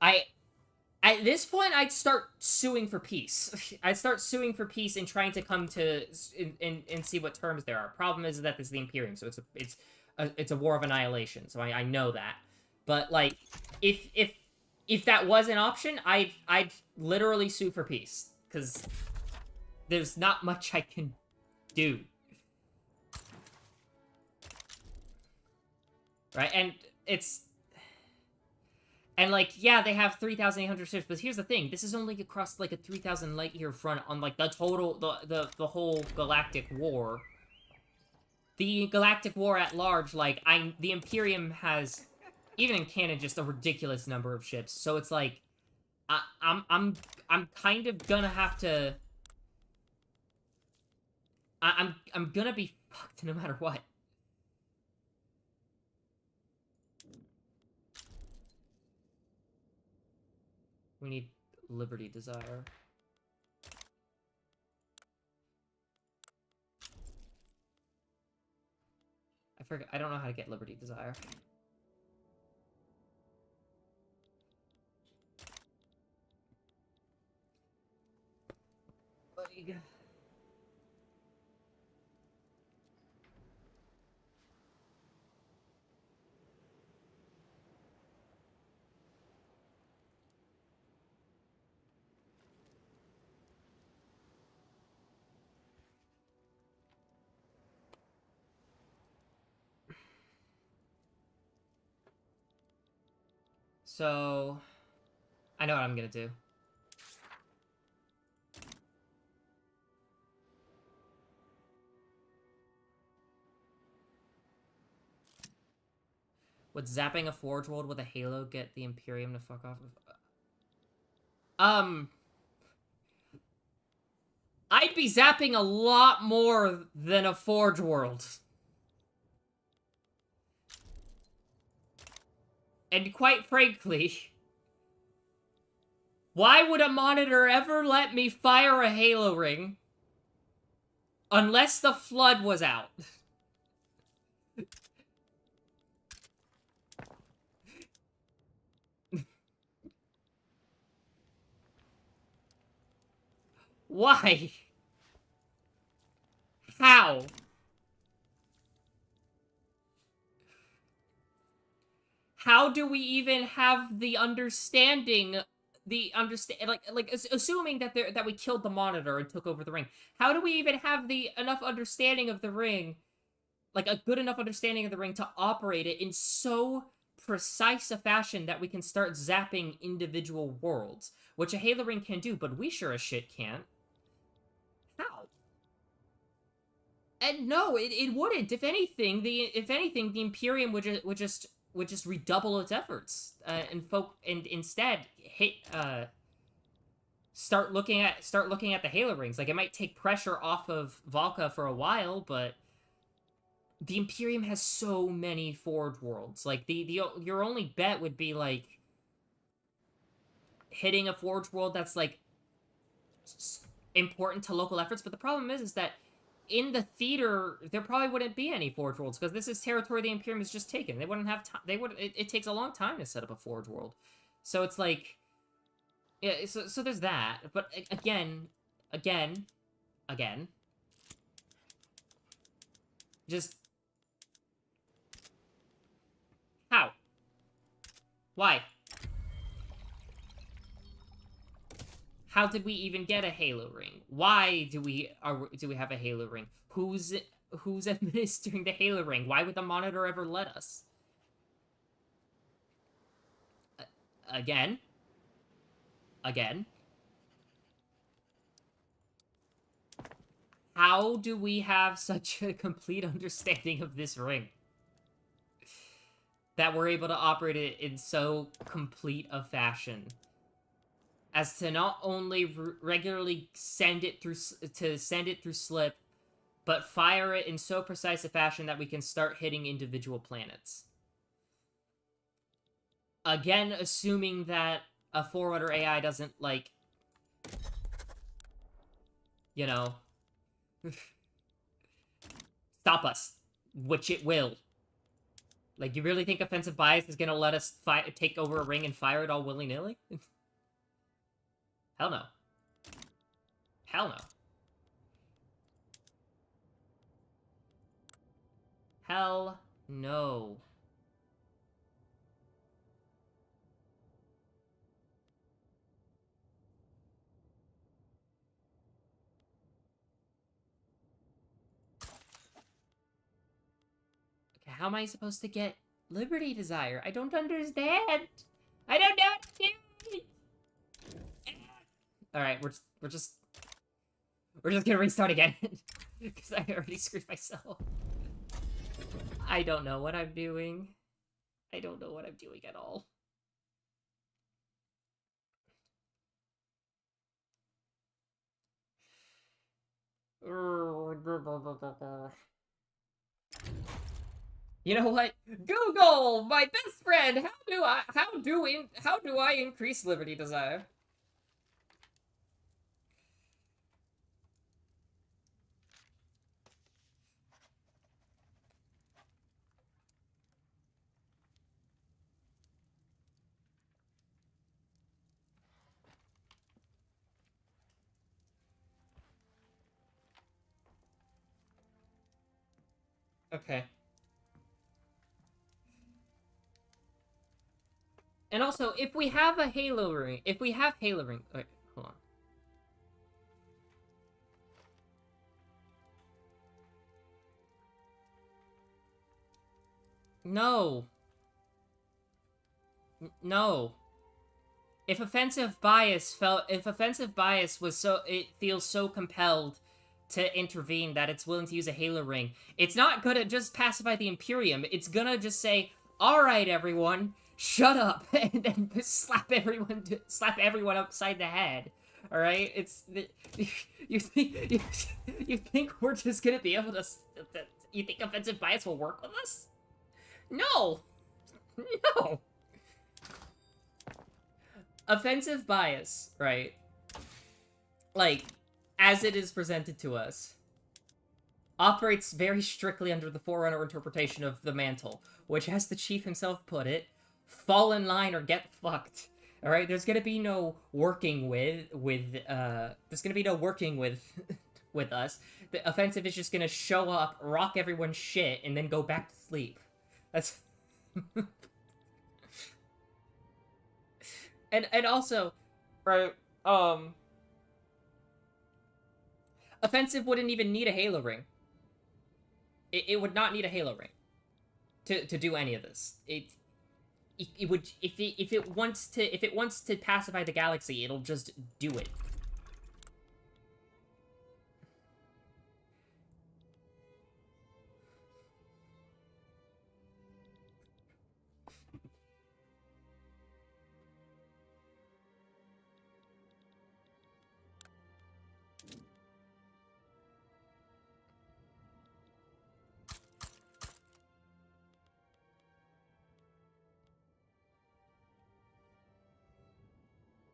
at this point, I'd start suing for peace. I'd start suing for peace and trying to come to and see what terms there are. Problem is that this is the Imperium, so it's a war of annihilation. So I know that. But like, if that was an option, I'd literally sue for peace, because there's not much I can do. Right, and it's... And, like, yeah, they have 3,800 ships, but here's the thing. This is only across, like, a 3,000 light-year front on, like, the total... The whole galactic war. The galactic war at large, like, the Imperium has, even in canon, just a ridiculous number of ships. So it's like... I'm kind of gonna have to... I'm gonna be fucked no matter what. We need Liberty Desire. I forget. I don't know how to get Liberty Desire. So, I know what I'm gonna do. Would zapping a Forge World with a Halo get the Imperium to fuck off? I'd be zapping a lot more than a Forge World. And quite frankly, why would a monitor ever let me fire a Halo ring unless the Flood was out? Why? How? how do we even have the understanding, assuming that that we killed the monitor and took over the ring, how do we even have the enough understanding of the ring, like a good enough understanding of the ring to operate it in so precise a fashion that we can start zapping individual worlds, which a Halo ring can do, but we sure as shit can't. How? And no, it wouldn't. If anything, the Imperium would just redouble its efforts, and instead start looking at the Halo rings. Like, it might take pressure off of Valka for a while, but the Imperium has so many Forge worlds. Like, the your only bet would be like hitting a Forge world that's like important to local efforts. But the problem is that in the theater there probably wouldn't be any Forge worlds, because this is territory the Imperium has just taken. They wouldn't have time. It takes a long time to set up a Forge world, so it's like, yeah. So there's that. But again, just how? Why? How did we even get a Halo ring? Why do we have a Halo ring? Who's administering the Halo ring? Why would the monitor ever let us? Again. How do we have such a complete understanding of this ring that we're able to operate it in so complete a fashion as to not only regularly send it through slip, but fire it in so precise a fashion that we can start hitting individual planets? Again, assuming that a Forerunner AI doesn't, like, you know, stop us, which it will. Like, you really think offensive bias is gonna let us take over a ring and fire it all willy-nilly? Hell no. Hell no. Hell no. Okay, how am I supposed to get Liberty Desire? I don't understand. I don't know what to do. All right, we're just gonna restart again because I already screwed myself. I don't know what I'm doing. I don't know what I'm doing at all. You know what? Google, my best friend. How do I increase Liberty Desire? Okay. And also, if we have a Halo ring, wait, hold on. No. No. If offensive bias it feels so compelled to intervene that it's willing to use a Halo ring, it's not gonna just pacify the Imperium. It's gonna just say, "All right, everyone, shut up," and then slap everyone upside the head. All right, you think we're just gonna be able to? You think offensive bias will work with us? No, no. Offensive bias, right? Like, as it is presented to us, operates very strictly under the Forerunner interpretation of the mantle, which, as the chief himself put it, fall in line or get fucked. All right, there's gonna be no working with with us. The offensive is just gonna show up, rock everyone's shit, and then go back to sleep. That's And also, right, offensive wouldn't even need a Halo ring. It would not need a Halo ring to do any of this. It would if it wants to pacify the galaxy, it'll just do it.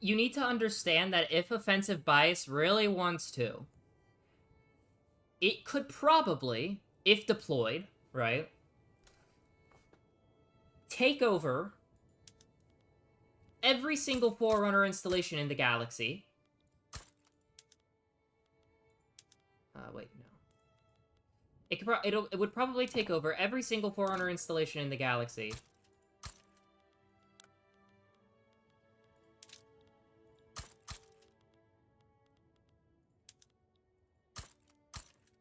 You need to understand that if offensive bias really wants to, it could probably, if deployed, right, take over every single Forerunner installation in the galaxy. Wait, no. It would probably take over every single Forerunner installation in the galaxy.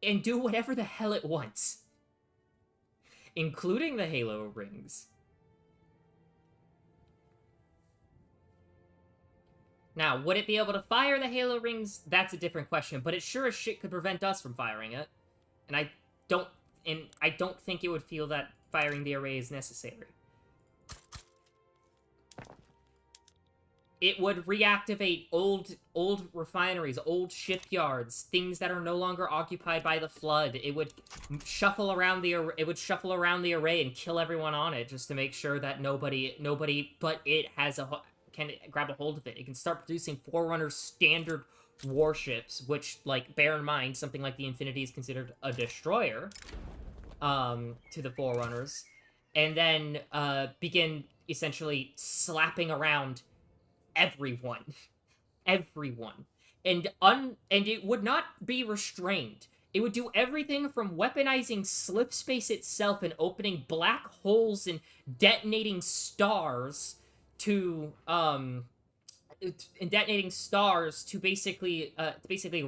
And do whatever the hell it wants. Including the Halo rings. Now, would it be able to fire the Halo rings? That's a different question, but it sure as shit could prevent us from firing it. And I don't think it would feel that firing the array is necessary. It would reactivate old refineries, old shipyards, things that are no longer occupied by the Flood. It would shuffle around the array and kill everyone on it just to make sure that nobody but it can grab a hold of it. It can start producing Forerunner standard warships, which, like, bear in mind, something like the Infinity is considered a destroyer to the Forerunners, and then begin essentially slapping around everyone. Everyone. And it would not be restrained. It would do everything from weaponizing slip space itself and opening black holes and detonating stars to basically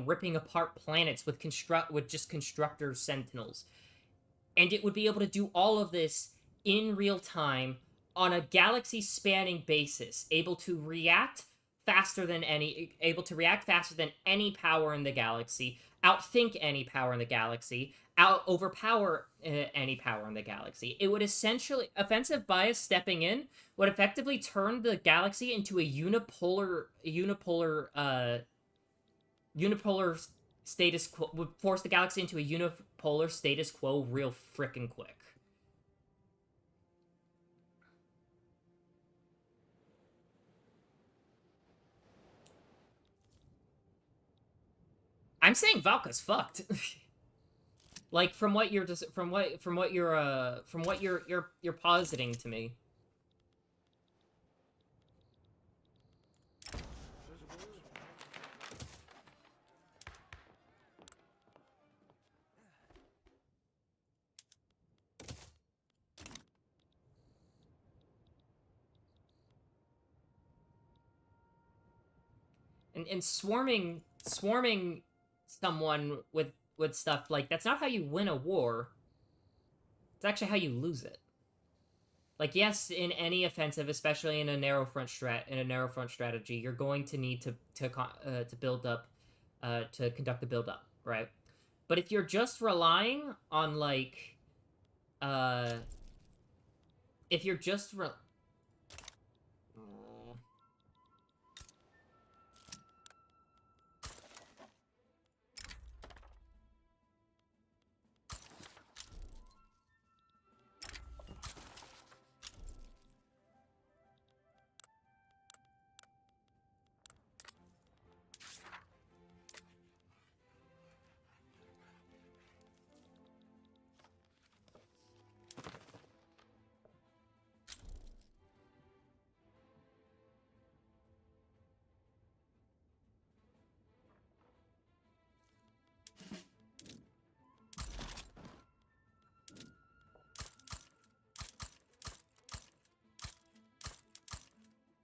ripping apart planets with just constructor sentinels. And it would be able to do all of this in real time on a galaxy spanning basis, able to react faster than any power in the galaxy, outthink any power in the galaxy, overpower any power in the galaxy. It would essentially, offensive bias stepping in would effectively turn the galaxy into a unipolar status quo, would force the galaxy into a unipolar status quo real frickin' quick. I'm saying Valka's fucked. Like, from what you're positing to me. And swarming someone with stuff, like, that's not how you win a war. It's actually how you lose it. Like, yes, in any offensive, especially in a narrow front strategy, you're going to need to build up, to conduct the build up, right? But if you're just relying on, like, if you're just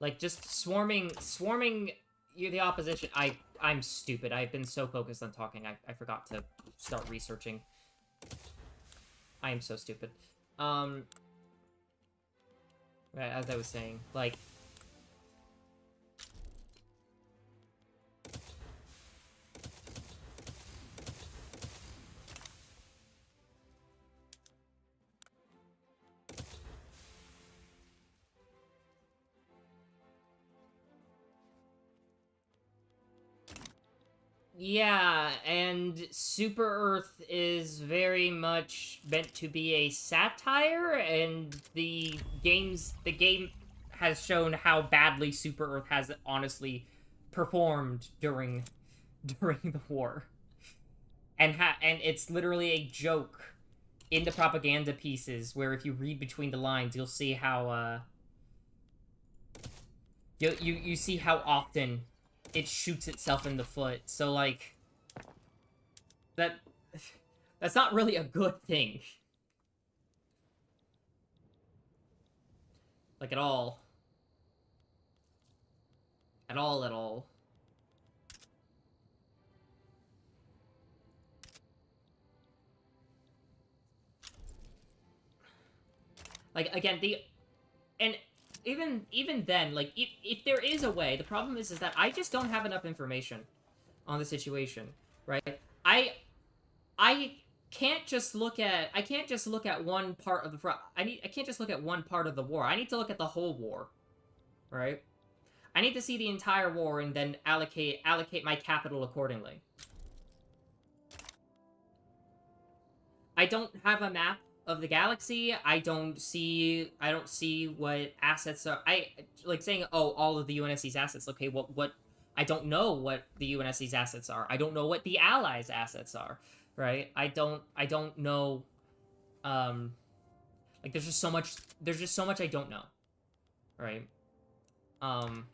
Like, just swarming the opposition. I'm stupid. I've been so focused on talking, I forgot to start researching. I am so stupid. Right, as I was saying, like... Yeah, and Super Earth is very much meant to be a satire, and the game has shown how badly Super Earth has honestly performed during the war. And it's literally a joke in the propaganda pieces where if you read between the lines, you'll see how you see how often it shoots itself in the foot. So like that's not really a good thing. Like at all. At all, at all. Like again, and even then, like if there is a way, the problem is that I just don't have enough information on the situation, right? I can't just look at one part of the front. I can't just look at one part of the war. I need to look at the whole war, right? I need to see the entire war and then allocate my capital accordingly. I don't have a map of the galaxy. I don't see what assets are. I like saying, oh, all of the UNSC's assets. Okay, what I don't know what the UNSC's assets are. I don't know what the Allies' assets are. Right? I don't know. Like there's just so much I don't know. Right? And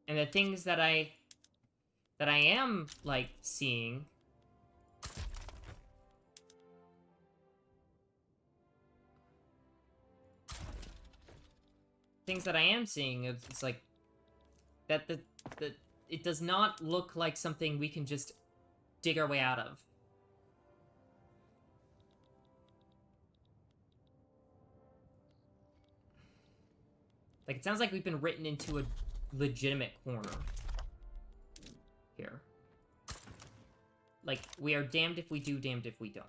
the things that I am like seeing. Things that I am seeing, it's like that the it does not look like something we can just dig our way out of. Like it sounds like we've been written into a legitimate corner here. Like we are damned if we do, damned if we don't.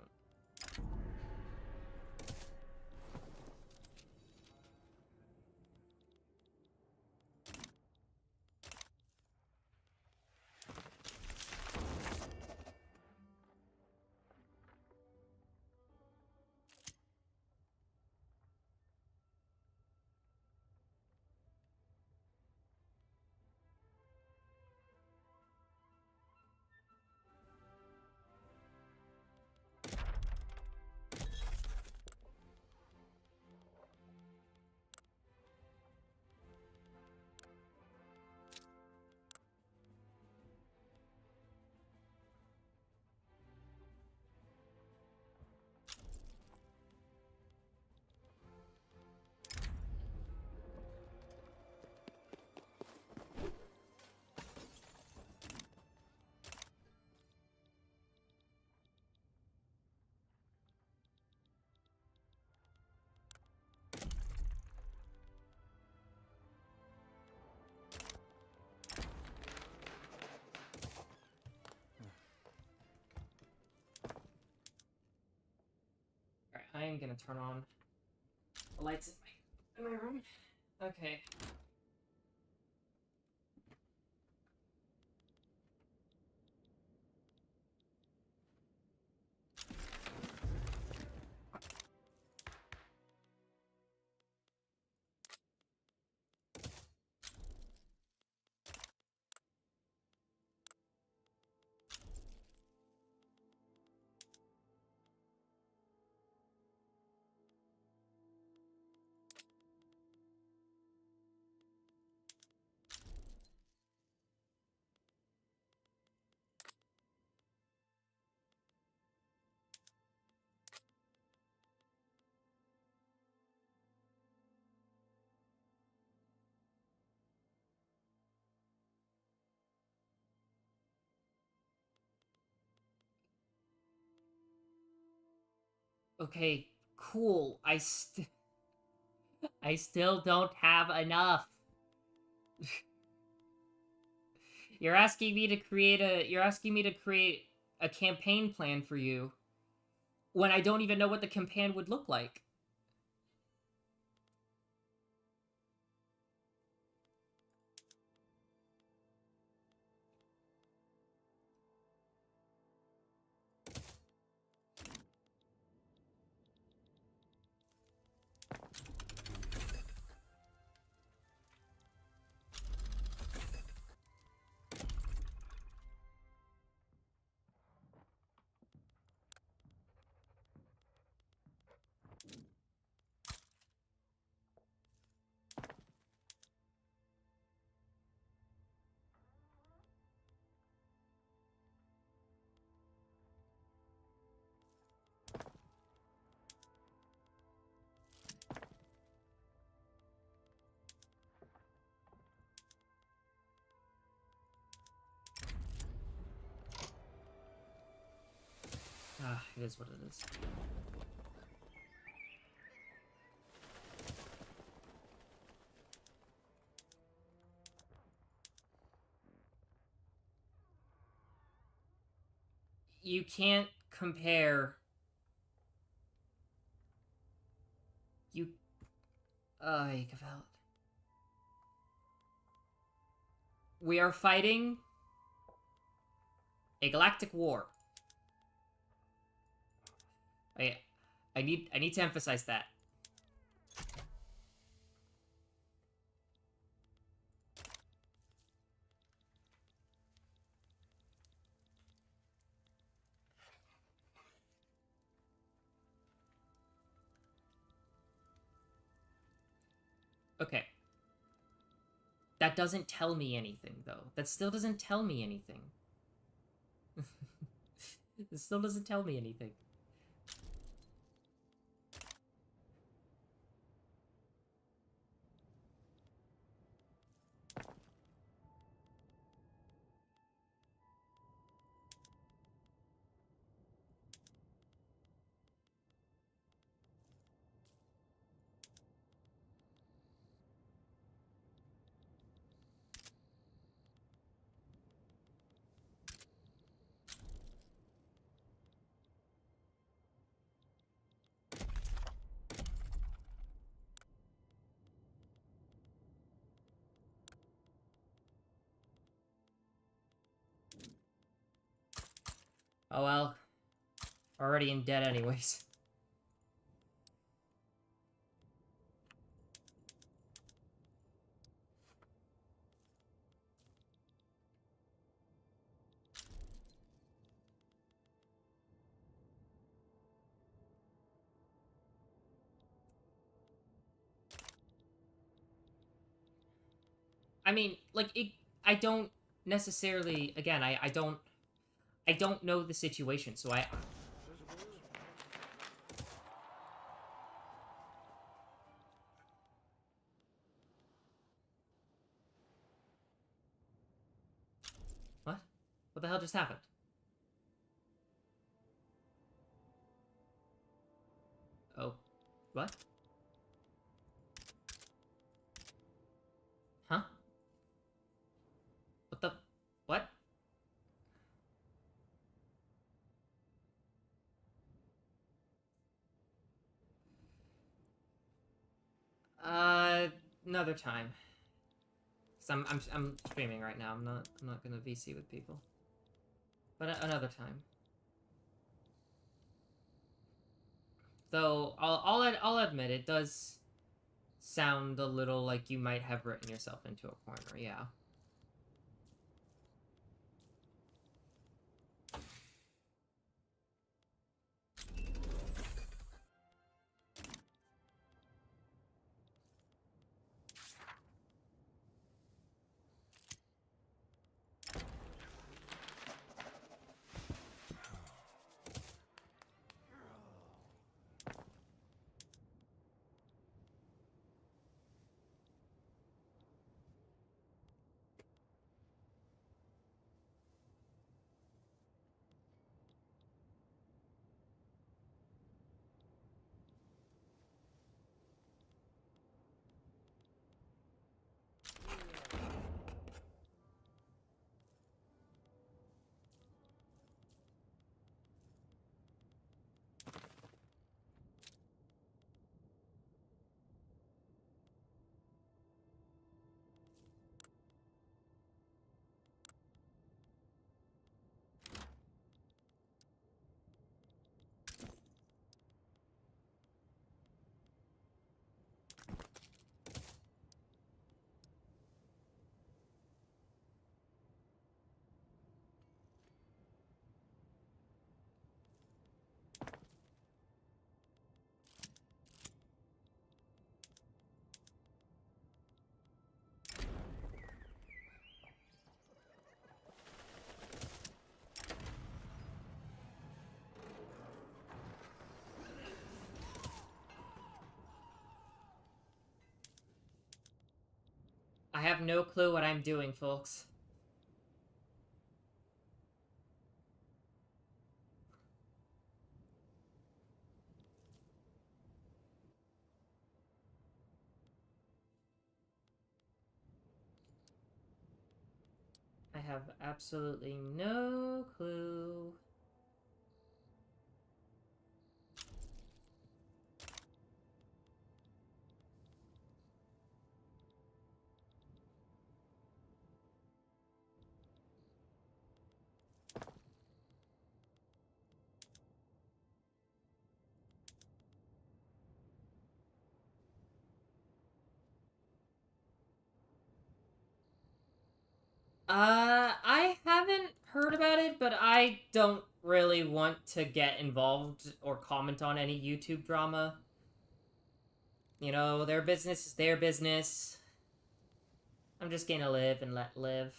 Alright, I am gonna turn on the lights in my room. Okay. Okay, cool. I still don't have enough. You're asking me to create a campaign plan for you when I don't even know what the campaign would look like. Ah, it is what it is. You can't compare. You. Gewalt. We are fighting a galactic war. I, I need to emphasize that. Okay. That doesn't tell me anything, though. That still doesn't tell me anything. It still doesn't tell me anything. Oh well. Already in debt anyways. I mean, like, I don't necessarily... Again, I don't know the situation, so I... What? What the hell just happened? Oh. What? Huh? What the... What? Uh... Another time. Cause I'm streaming right now. I'm not gonna VC with people. But another time. Though I'll admit it does sound a little like you might have written yourself into a corner. Yeah. have no clue what I'm doing, folks. I have absolutely no clue. I haven't heard about it, but I don't really want to get involved or comment on any YouTube drama. You know, their business is their business. I'm just gonna live and let live.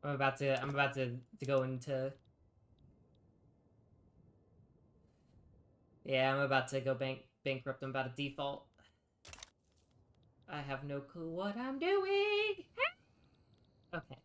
I'm about to go into. Yeah, I'm about to go bankrupt. I'm about to default. I have no clue what I'm doing. Okay.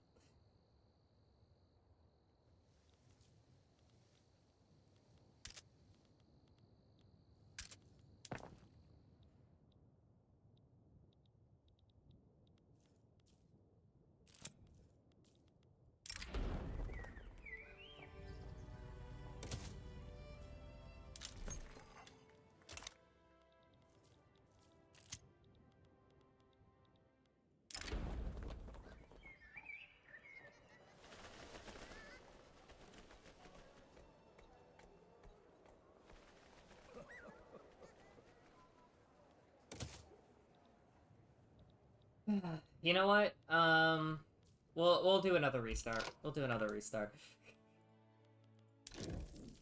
You know what? We'll do another restart. We'll do another restart.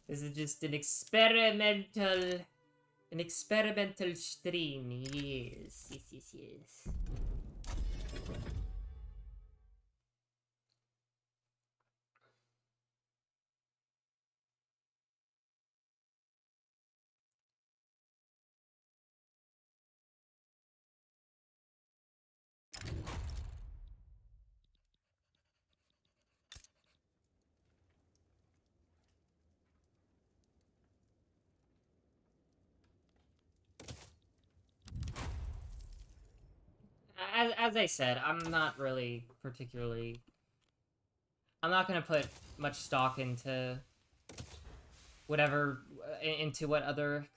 This is just an experimental stream. Yes, yes, yes, yes. As I said, I'm not really particularly. I'm not gonna put much stock into what other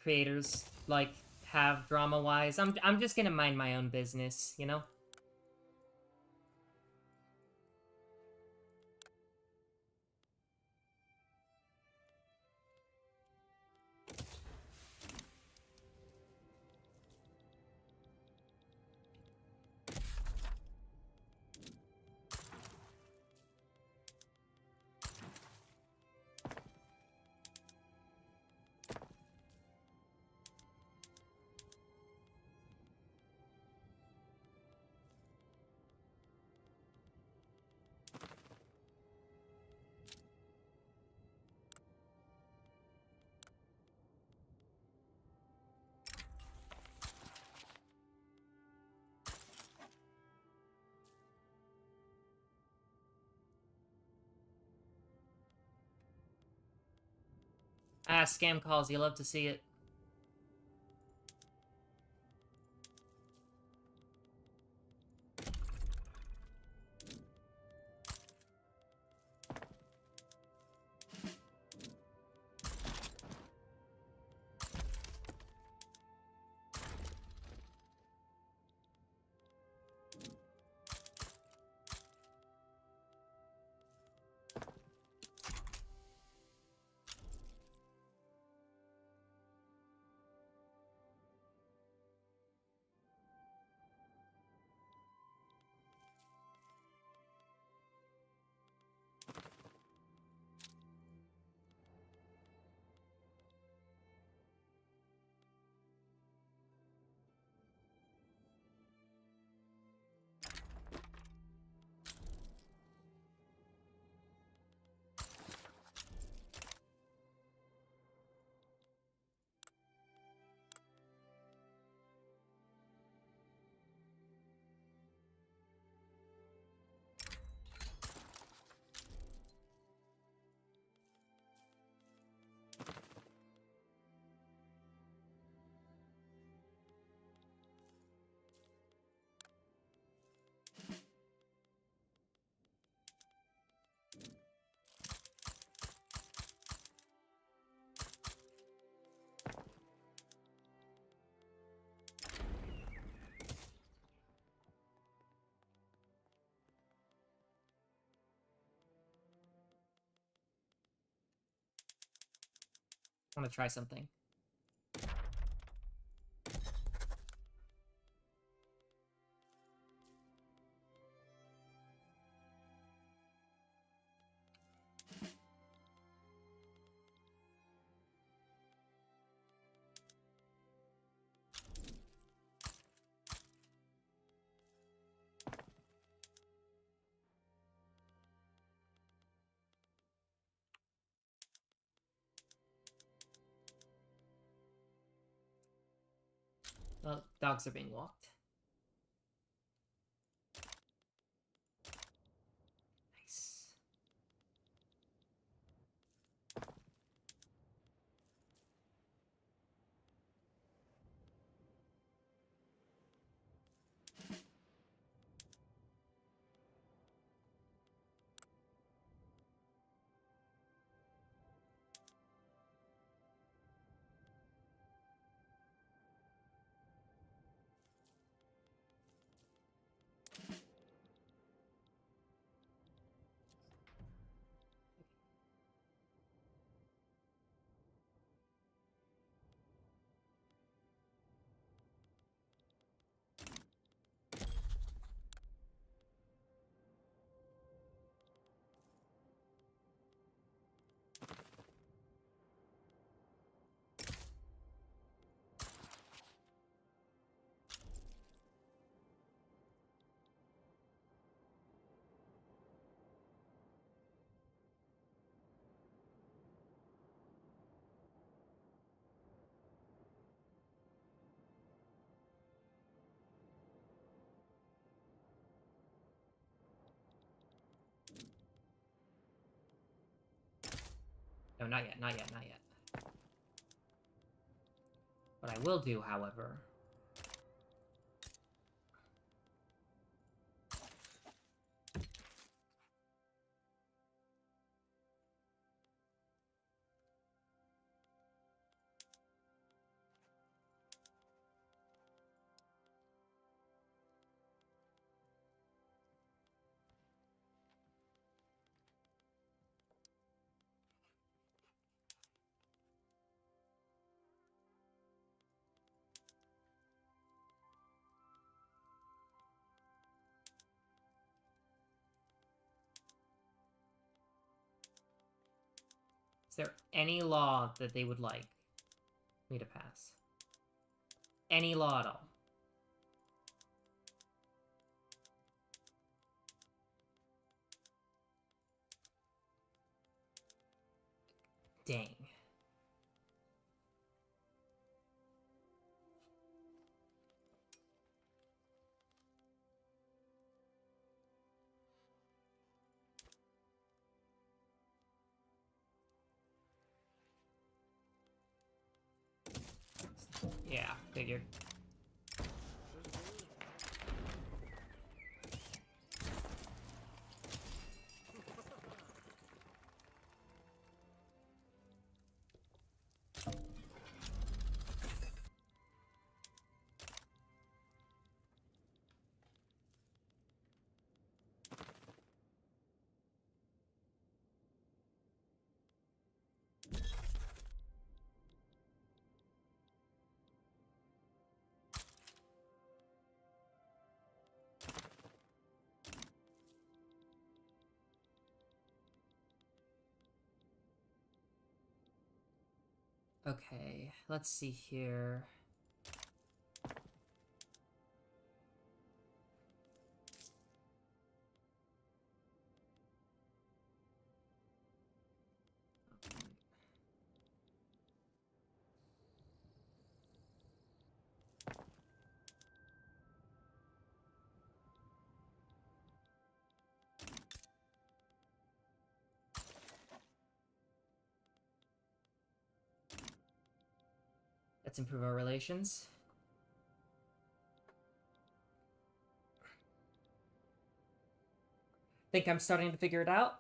creators like have drama wise. I'm just gonna mind my own business, you know. Ah, scam calls. You love to see it. I want to try something. Well, dogs are being walked. Nice. No, not yet, not yet, not yet. What I will do, however... Is there any law that they would like me to pass? Any law at all? Dang. Yeah, figured. Okay, let's see here. Let's improve our relations. Think I'm starting to figure it out?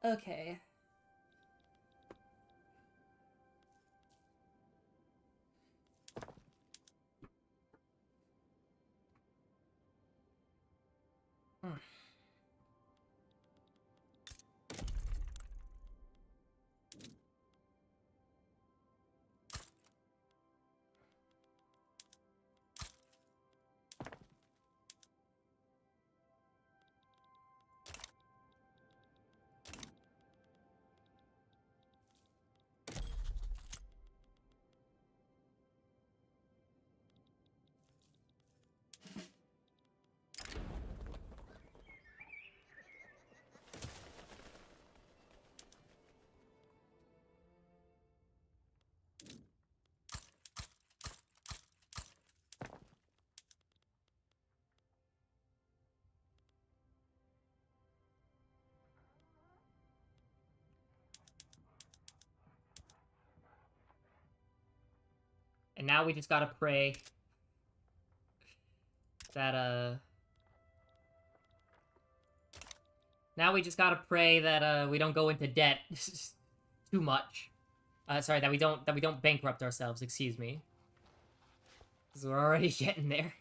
Okay. And now we just gotta pray that, Now we just gotta pray that, we don't go into debt too much. Sorry, that we don't bankrupt ourselves, excuse me. Because we're already getting there.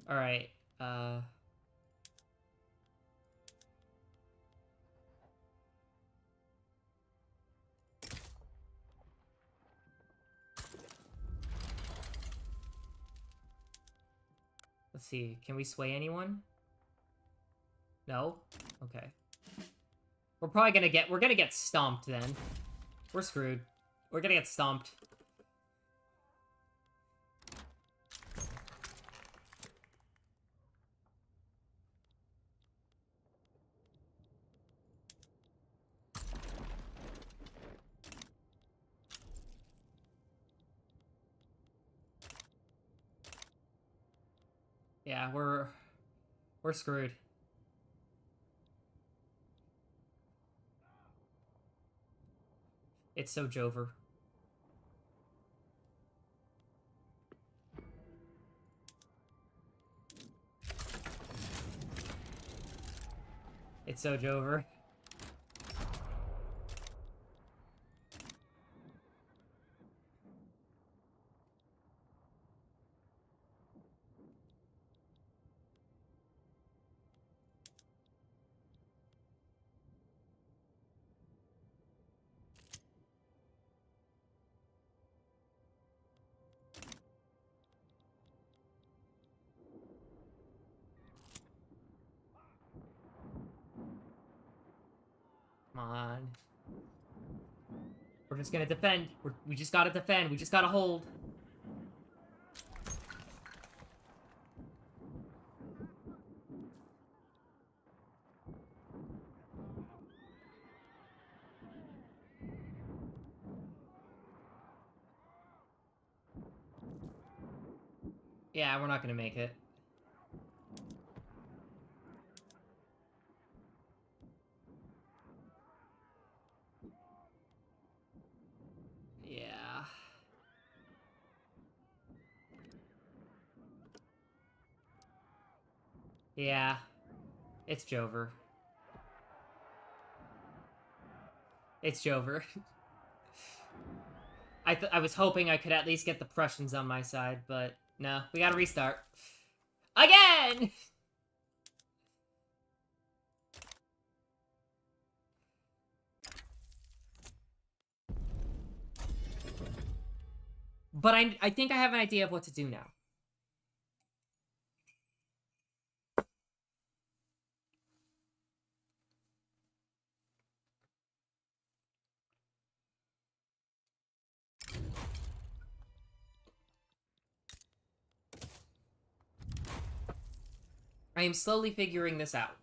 Alright, let's see, can we sway anyone? No? Okay. We're gonna get stomped then. We're screwed. We're gonna get stomped. Yeah, we're screwed. It's so Jover. It's so Jover. Come on. We're just gonna defend. We just gotta defend. We just gotta hold. Yeah, we're not gonna make it. Yeah. Yeah. It's Jover. It's Jover. I was hoping I could at least get the Prussians on my side, but no, we gotta restart. Again! But I think I have an idea of what to do now. I am slowly figuring this out.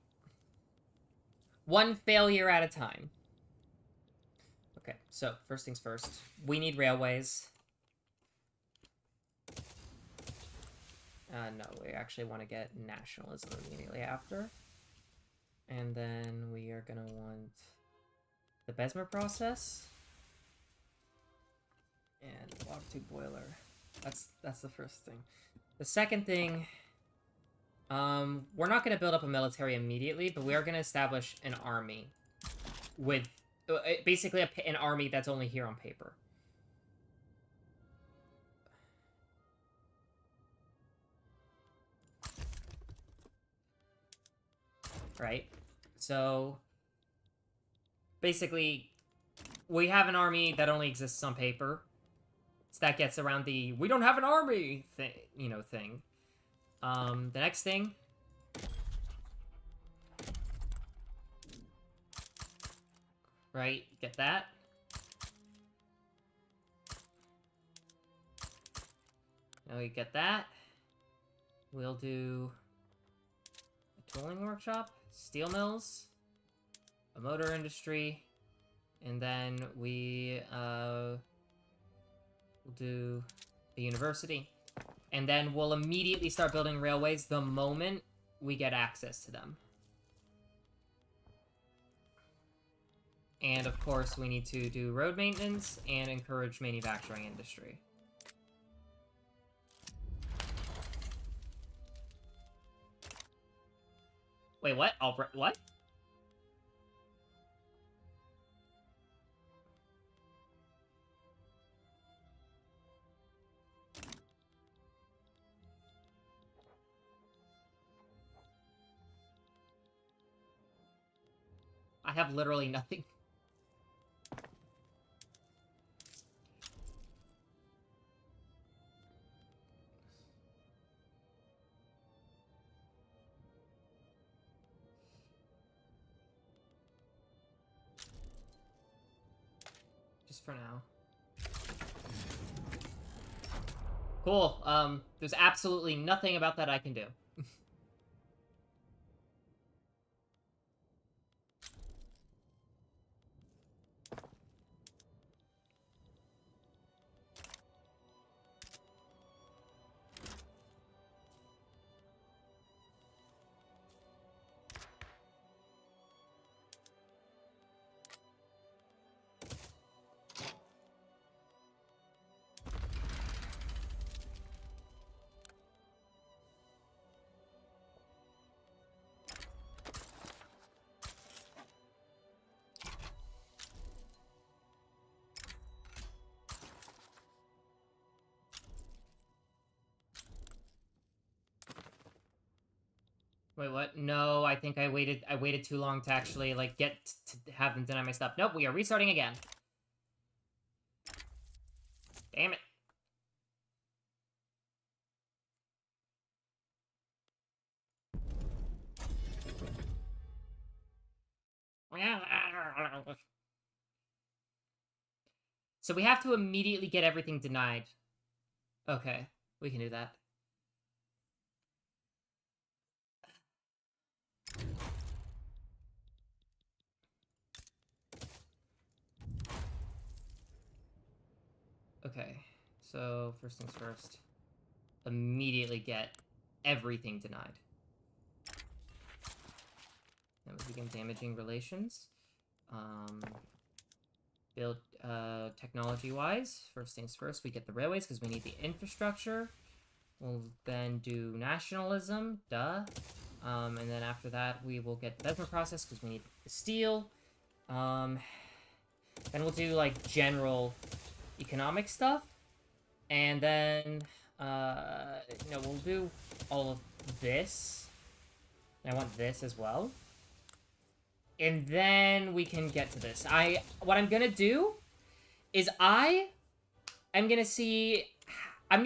One failure at a time. Okay, so first things first. We need railways. No, we actually want to get nationalism immediately after. And then we are going to want the Besmer process. And water tube boiler. That's the first thing. The second thing... we're not going to build up a military immediately, but we are going to establish an army. With... basically an army that's only here on paper. Right? So, basically, we have an army that only exists on paper. So that gets around the, we don't have an army thing, thing. The next thing. Right, get that. Now we get that. We'll do a tooling workshop, steel mills, a motor industry, and then we'll do a university. And then we'll immediately start building railways the moment we get access to them. And of course, we need to do road maintenance and encourage manufacturing industry. Wait, what? What? I have literally nothing. Just for now. Cool. There's absolutely nothing about that I can do. Wait, what? No, I think I waited too long to actually, like, get to have them deny my stuff. Nope, we are restarting again. Damn it. So we have to immediately get everything denied. Okay, we can do that. Okay, so first things first. Immediately get everything denied. Then we begin damaging relations. Build, technology-wise, first things first, we get the railways because we need the infrastructure. We'll then do nationalism, duh. And then after that, we will get the Bessemer process because we need the steel. Then we'll do, like, general economic stuff. And then, we'll do all of this. And I want this as well. And then we can get to this. What I'm gonna do is I'm gonna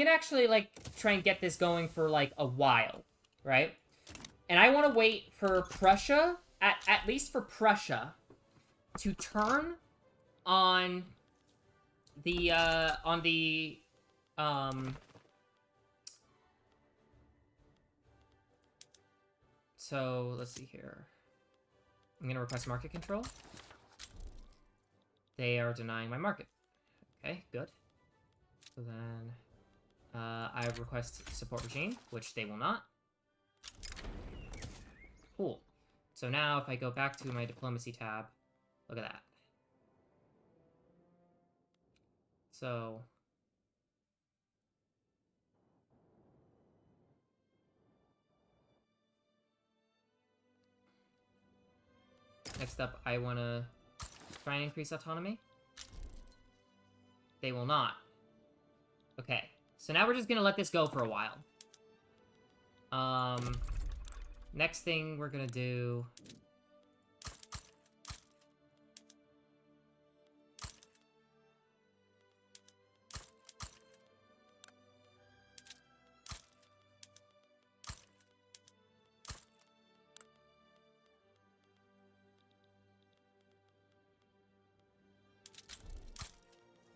actually, like, try and get this going for, like, a while, right? And I want to wait for Prussia, at least for Prussia, to turn on the, so, let's see here. I'm going to request market control. They are denying my market. Okay, good. So then, I request support regime, which they will not. Cool. So now, if I go back to my diplomacy tab, look at that. So... next up, I want to try and increase autonomy. They will not. Okay. So now we're just going to let this go for a while. Next thing we're going to do...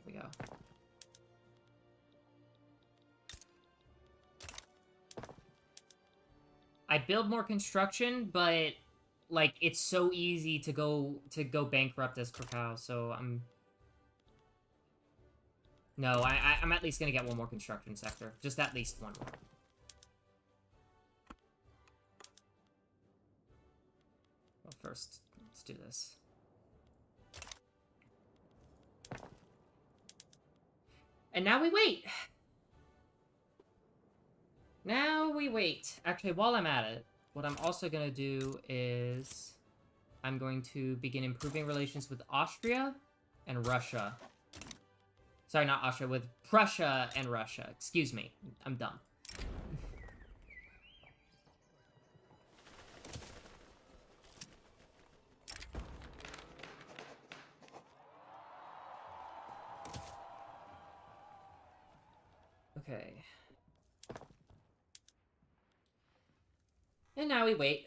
here we go. I build more construction, but, like, it's so easy to go bankrupt as Krakow, so I'm... no, I'm at least gonna get one more construction sector. Just at least one more. Well, first, let's do this. And now we wait. Now we wait. Actually, while I'm at it, what I'm also going to do is I'm going to begin improving relations with Austria and Russia. Sorry, not Austria, with Prussia and Russia. Excuse me. I'm dumb. Okay. And now we wait.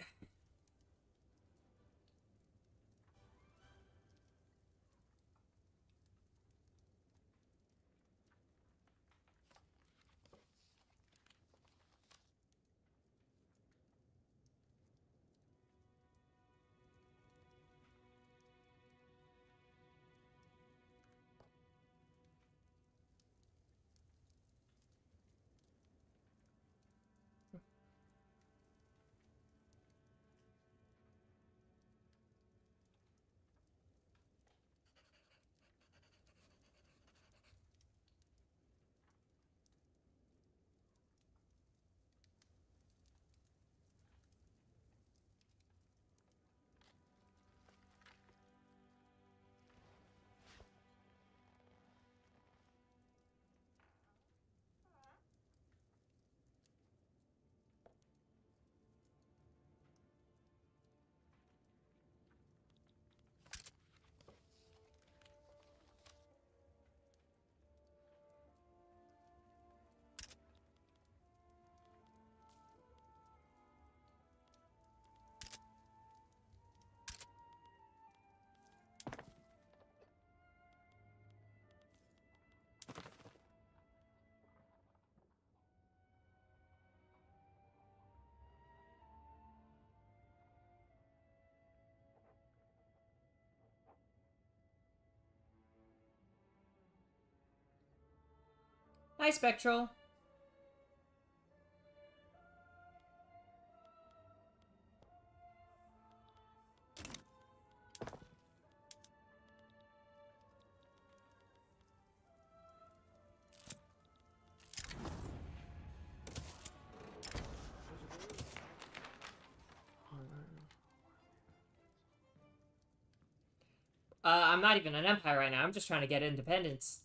Hi, Spectral. I'm not even an empire right now. I'm just trying to get independence.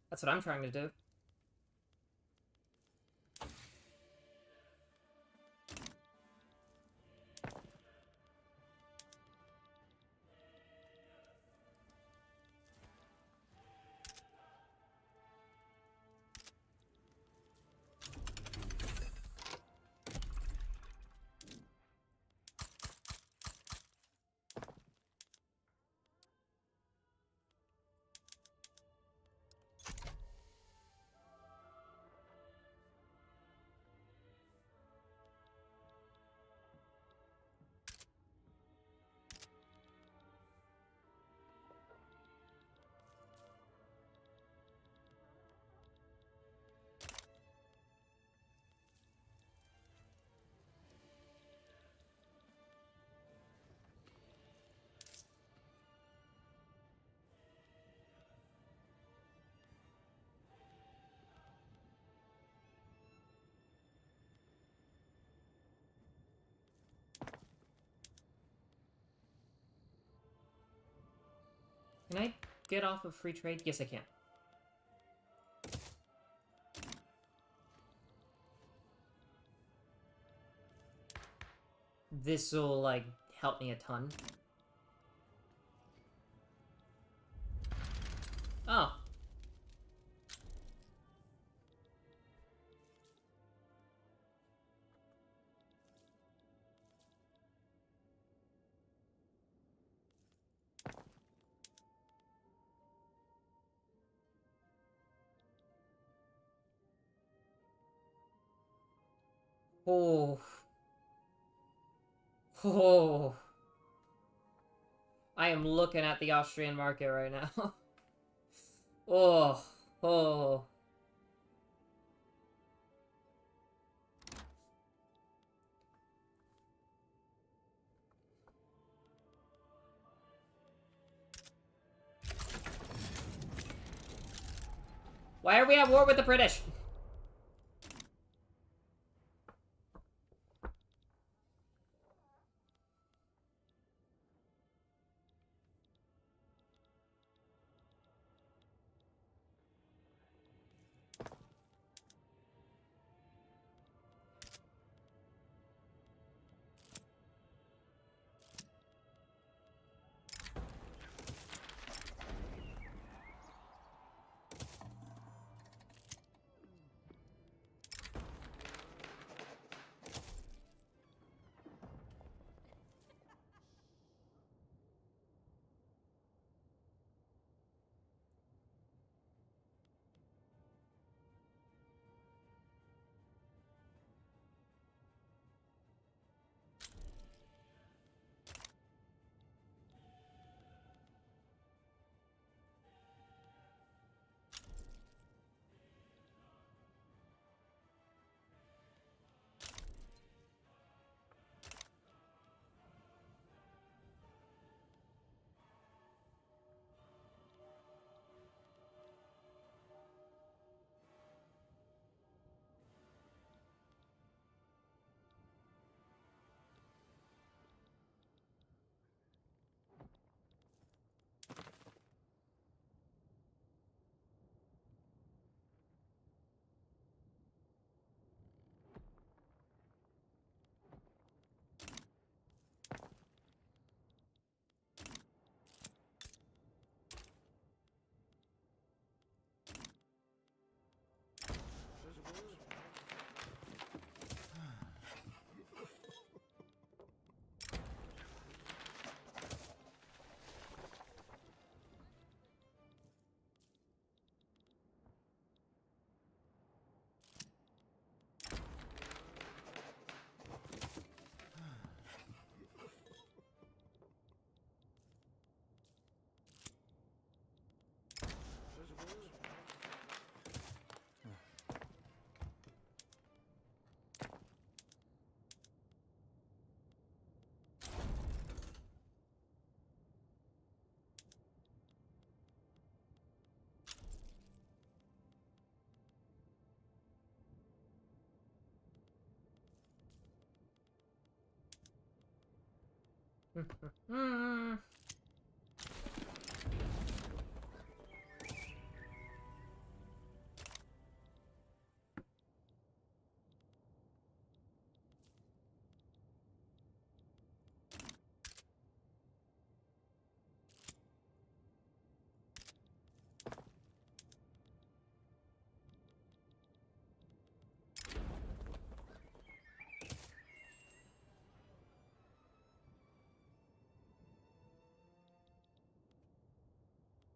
That's what I'm trying to do. Can I get off of free trade? Yes, I can. This will, like, help me a ton. Oh. Oh. Oh. I am looking at the Austrian market right now. Oh. Oh. Why are we at war with the British?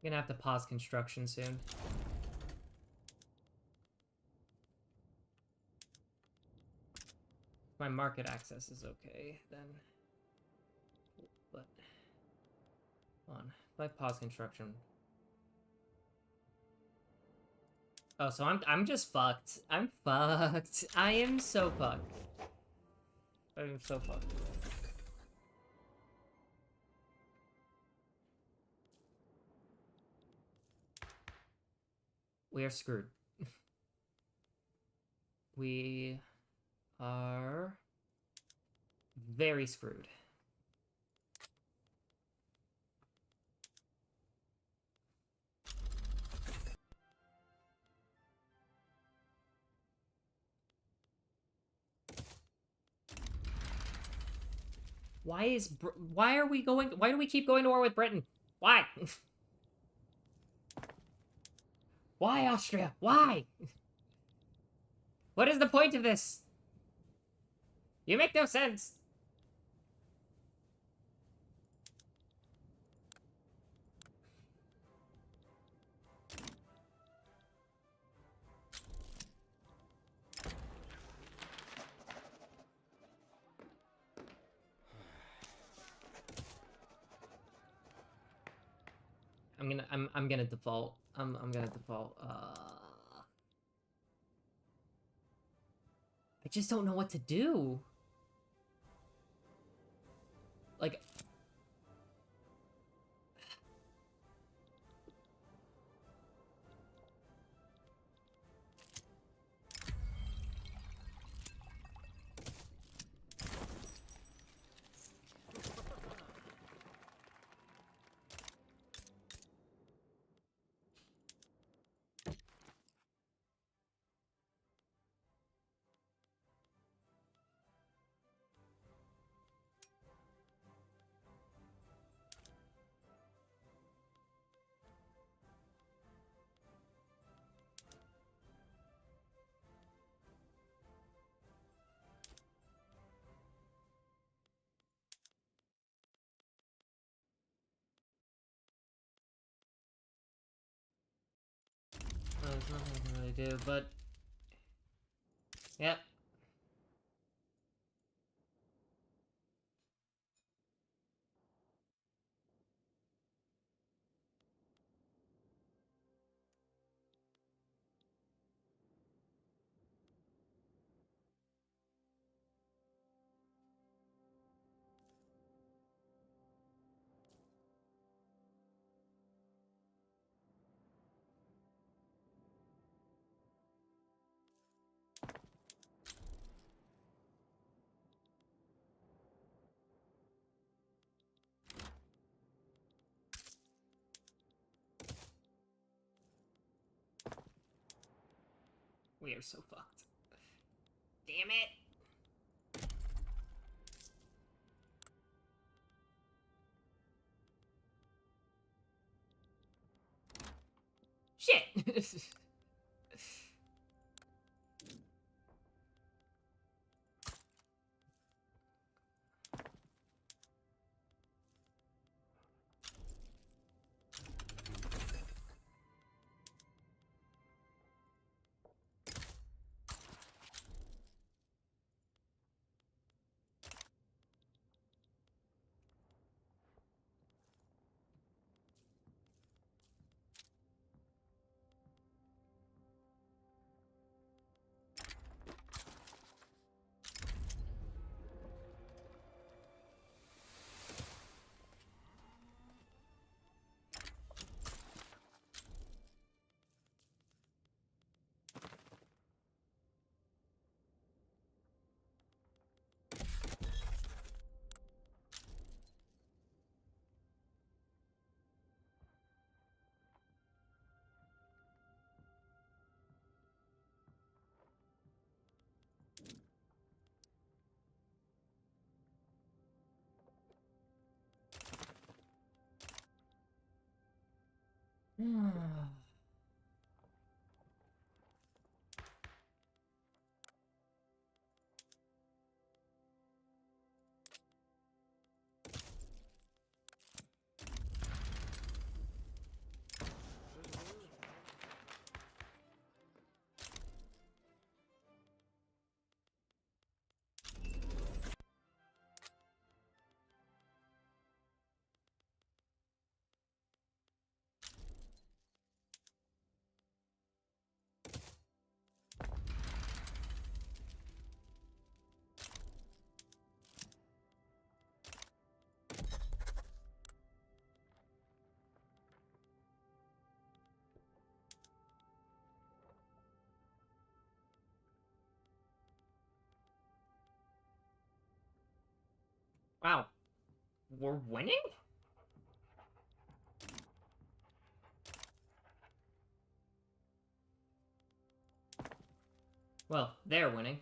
Gonna have to pause construction soon. My market access is okay, then. But hold on. If I pause construction. Oh, so I'm just fucked. I'm fucked. I am so fucked. I am so fucked. We are screwed. We are very screwed. Why are we going? Why do we keep going to war with Britain? Why? Why Austria? Why? What is the point of this? You make no sense. I'm gonna default. I'm gonna default. I just don't know what to do. Like, nothing I can really do, but... Yep. We are so fucked. Damn it! Shit! Wow. We're winning? Well, they're winning.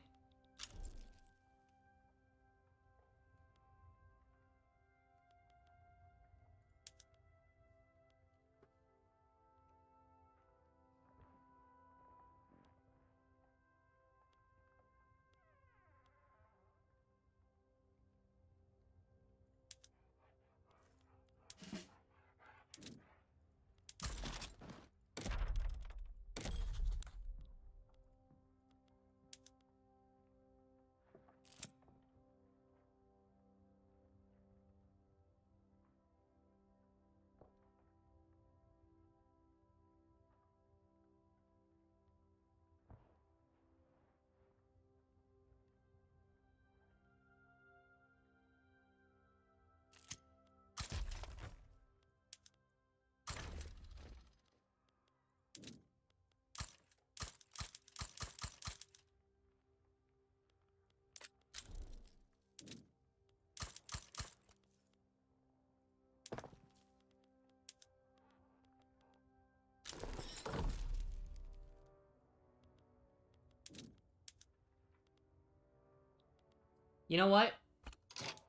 You know what?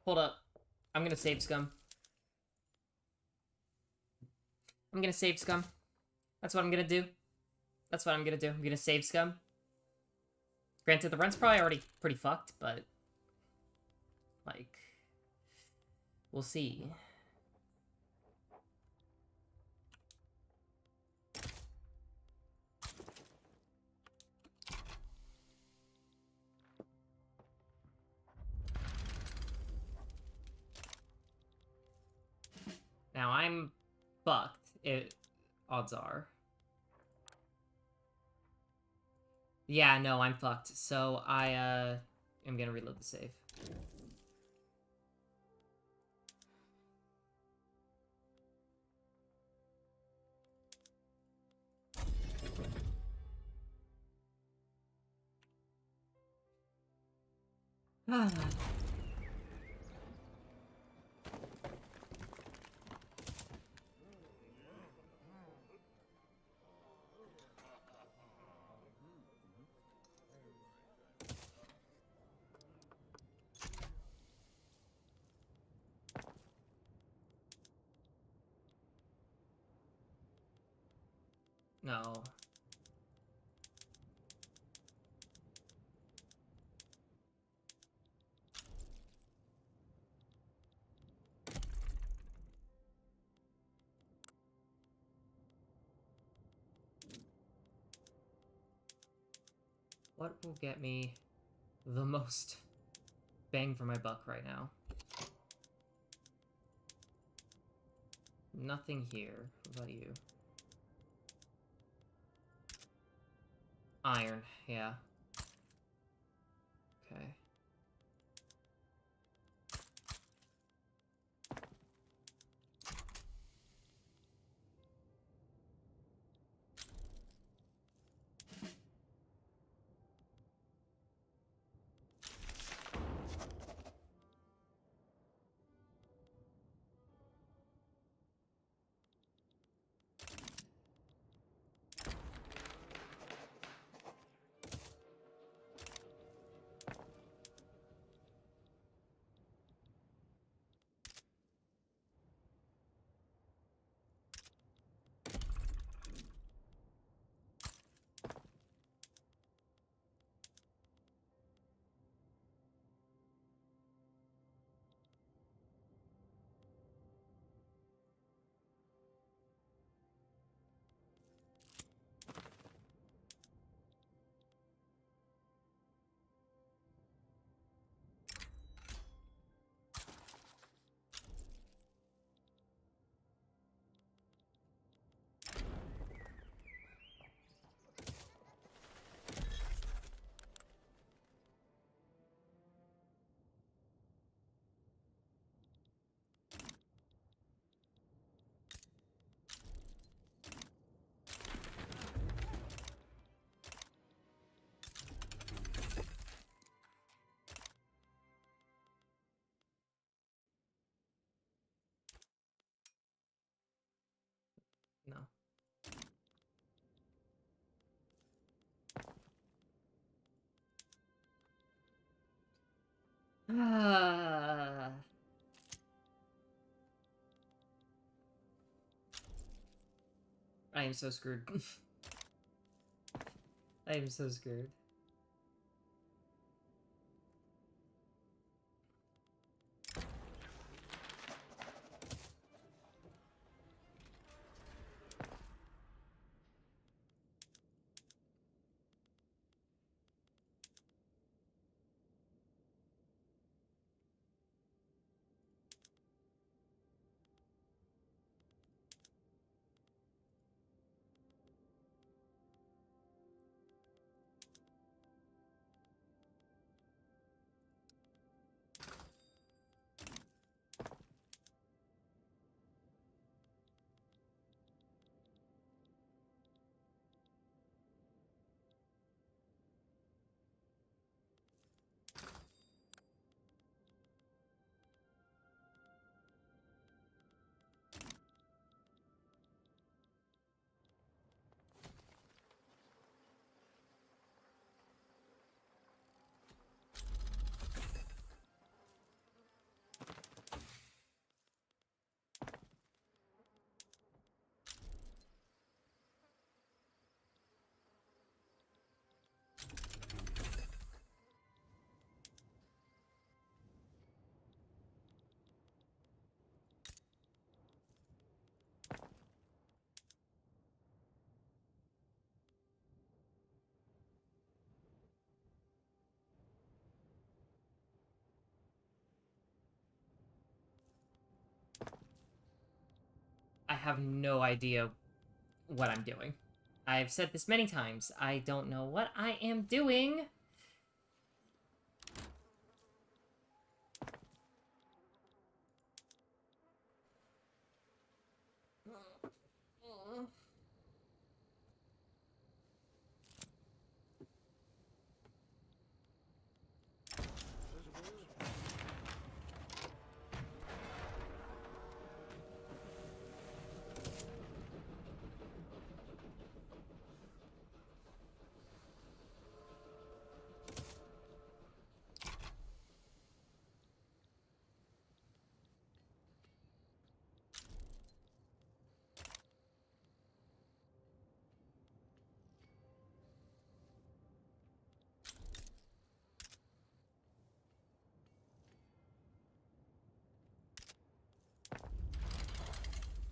Hold up. I'm gonna save scum. I'm gonna save scum. That's what I'm gonna do. That's what I'm gonna do. I'm gonna save scum. Granted, the rent's probably already pretty fucked, but... like... we'll see. I'm fucked. Odds are. Yeah, no, I'm fucked. So I am gonna reload the save. No. What will get me the most bang for my buck right now? Nothing here. What about you? Iron, yeah. Okay. No. I am so screwed. I am so screwed. have no idea what I'm doing. I've said this many times. I don't know what I am doing.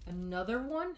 Another one?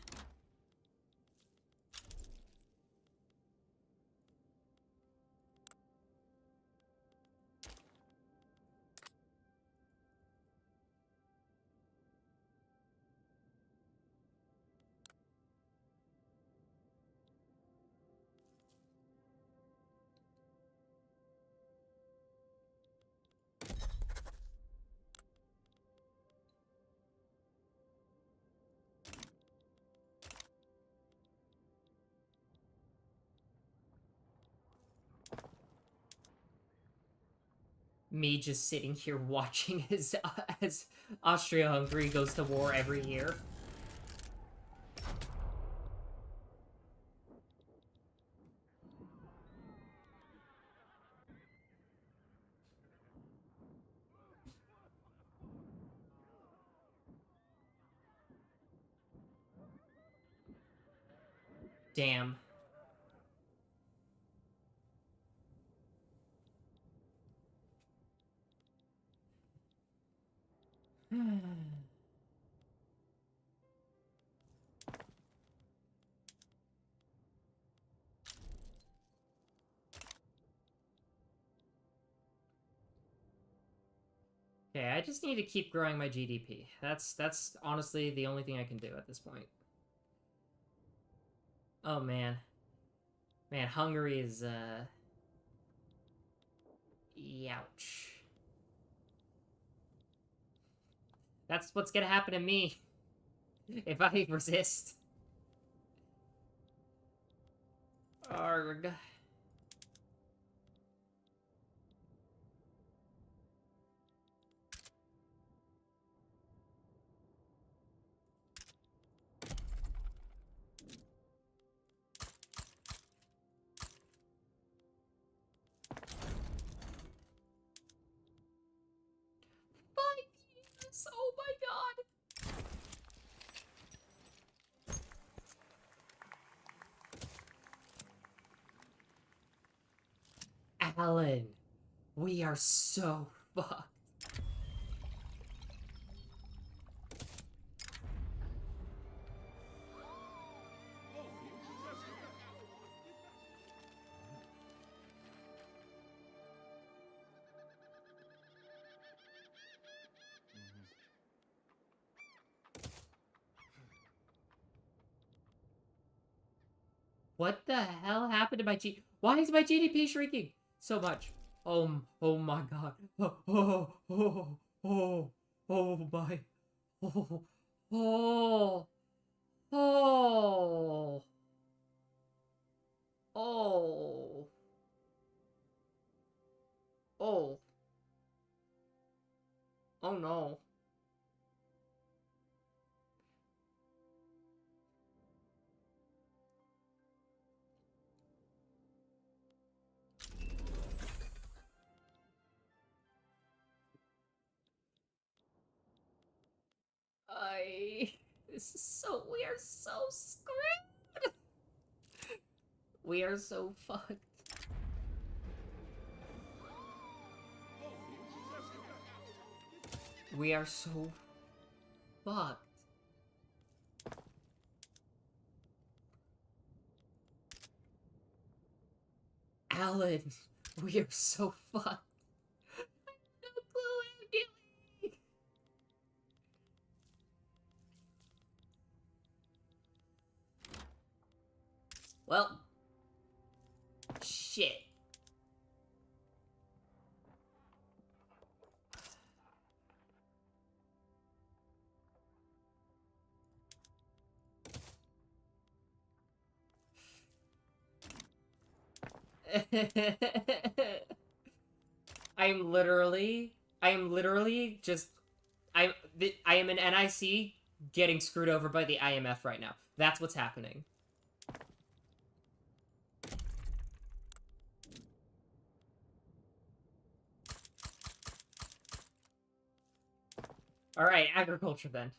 Me just sitting here watching as Austria-Hungary goes to war every year. Damn. Okay, I just need to keep growing my GDP. That's honestly the only thing I can do at this point. Oh man. Man, Hungary is Youch. That's what's gonna happen to me if I resist. Arg. Oh my god. Alan, we are so fucked. What the hell happened to my Why is my GDP shrinking so much? Oh my god. Oh my. Oh, oh, oh, oh, oh, oh no. This is so, we are so screwed. We are so fucked. We are so fucked. Alan, we are so fucked. I have no clue what I'm doing. Well. Shit. I am literally just I am an NIC getting screwed over by the IMF right now. That's what's happening. All right, agriculture then.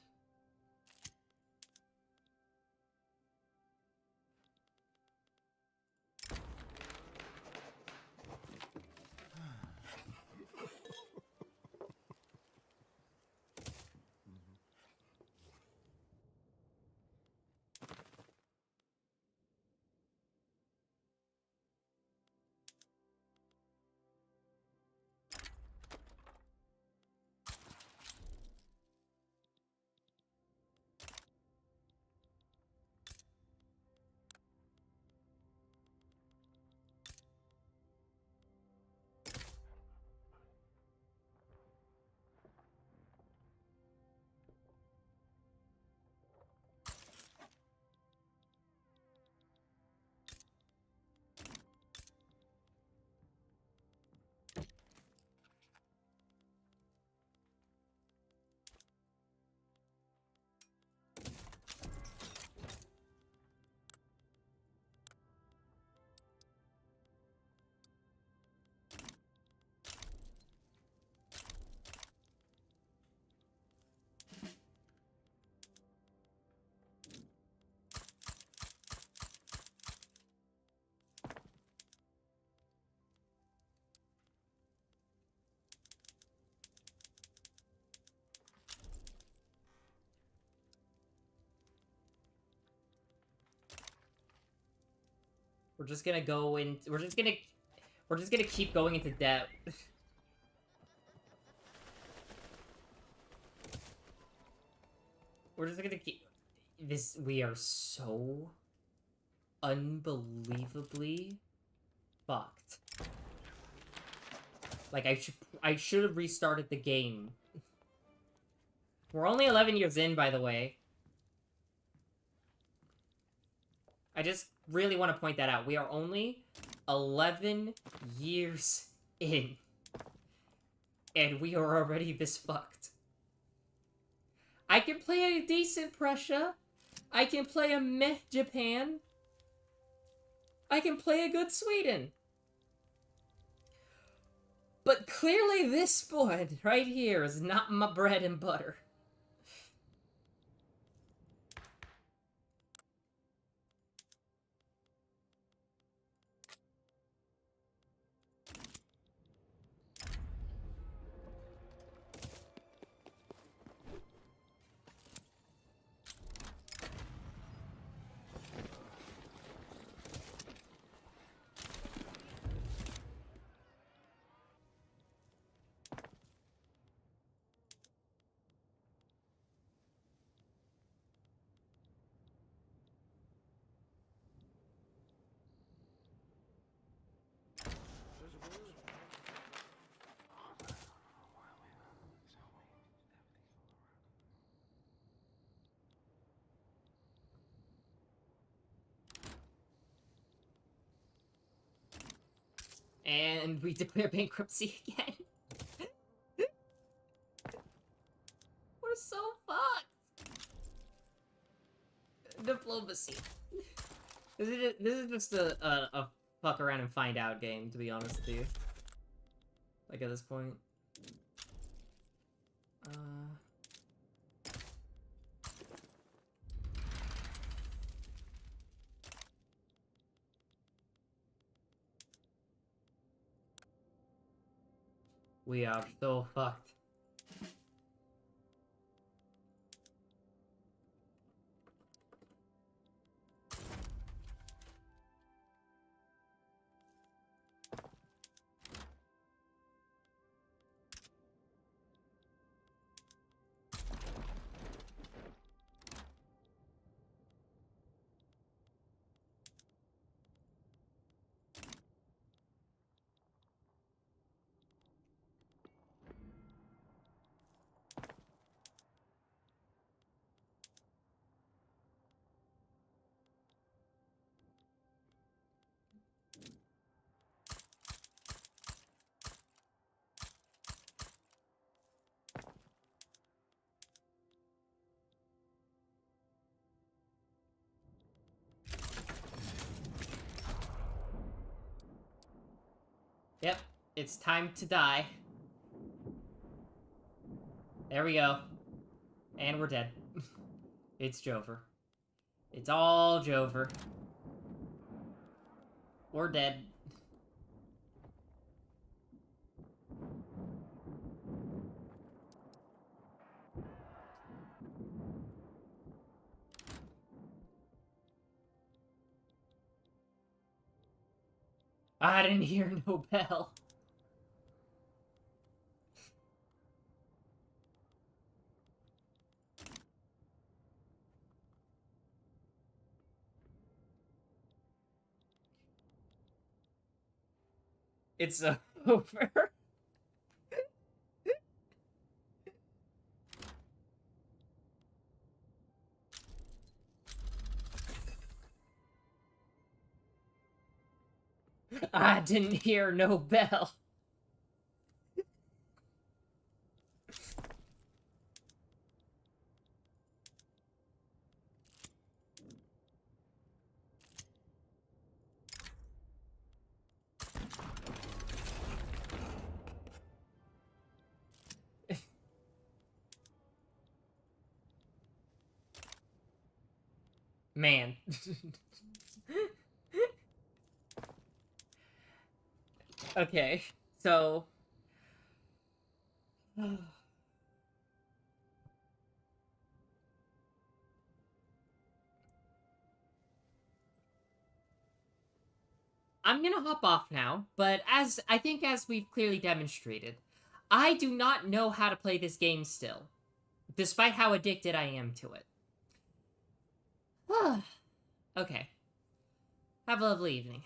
We're just gonna go in. We're just gonna keep going into debt. We're just gonna keep this. We are so unbelievably fucked. Like I should have restarted the game. We're only 11 years in, by the way. I just really want to point that out. We are only 11 years in. And we are already this fucked. I can play a decent Prussia. I can play a meh Japan. I can play a good Sweden. But clearly this one right here is not my bread and butter. And we declare bankruptcy again. We're so fucked. Diplomacy. This is just a fuck around and find out game, to be honest with you. Like, at this point. We are so fucked. Yep, it's time to die. There we go. And we're dead. It's Jover. It's all Jover. We're dead. I didn't hear no bell. It's over. I didn't hear no bell. Man. Okay, so... I'm gonna hop off now, but as we've clearly demonstrated, I do not know how to play this game still, despite how addicted I am to it. Okay. Have a lovely evening.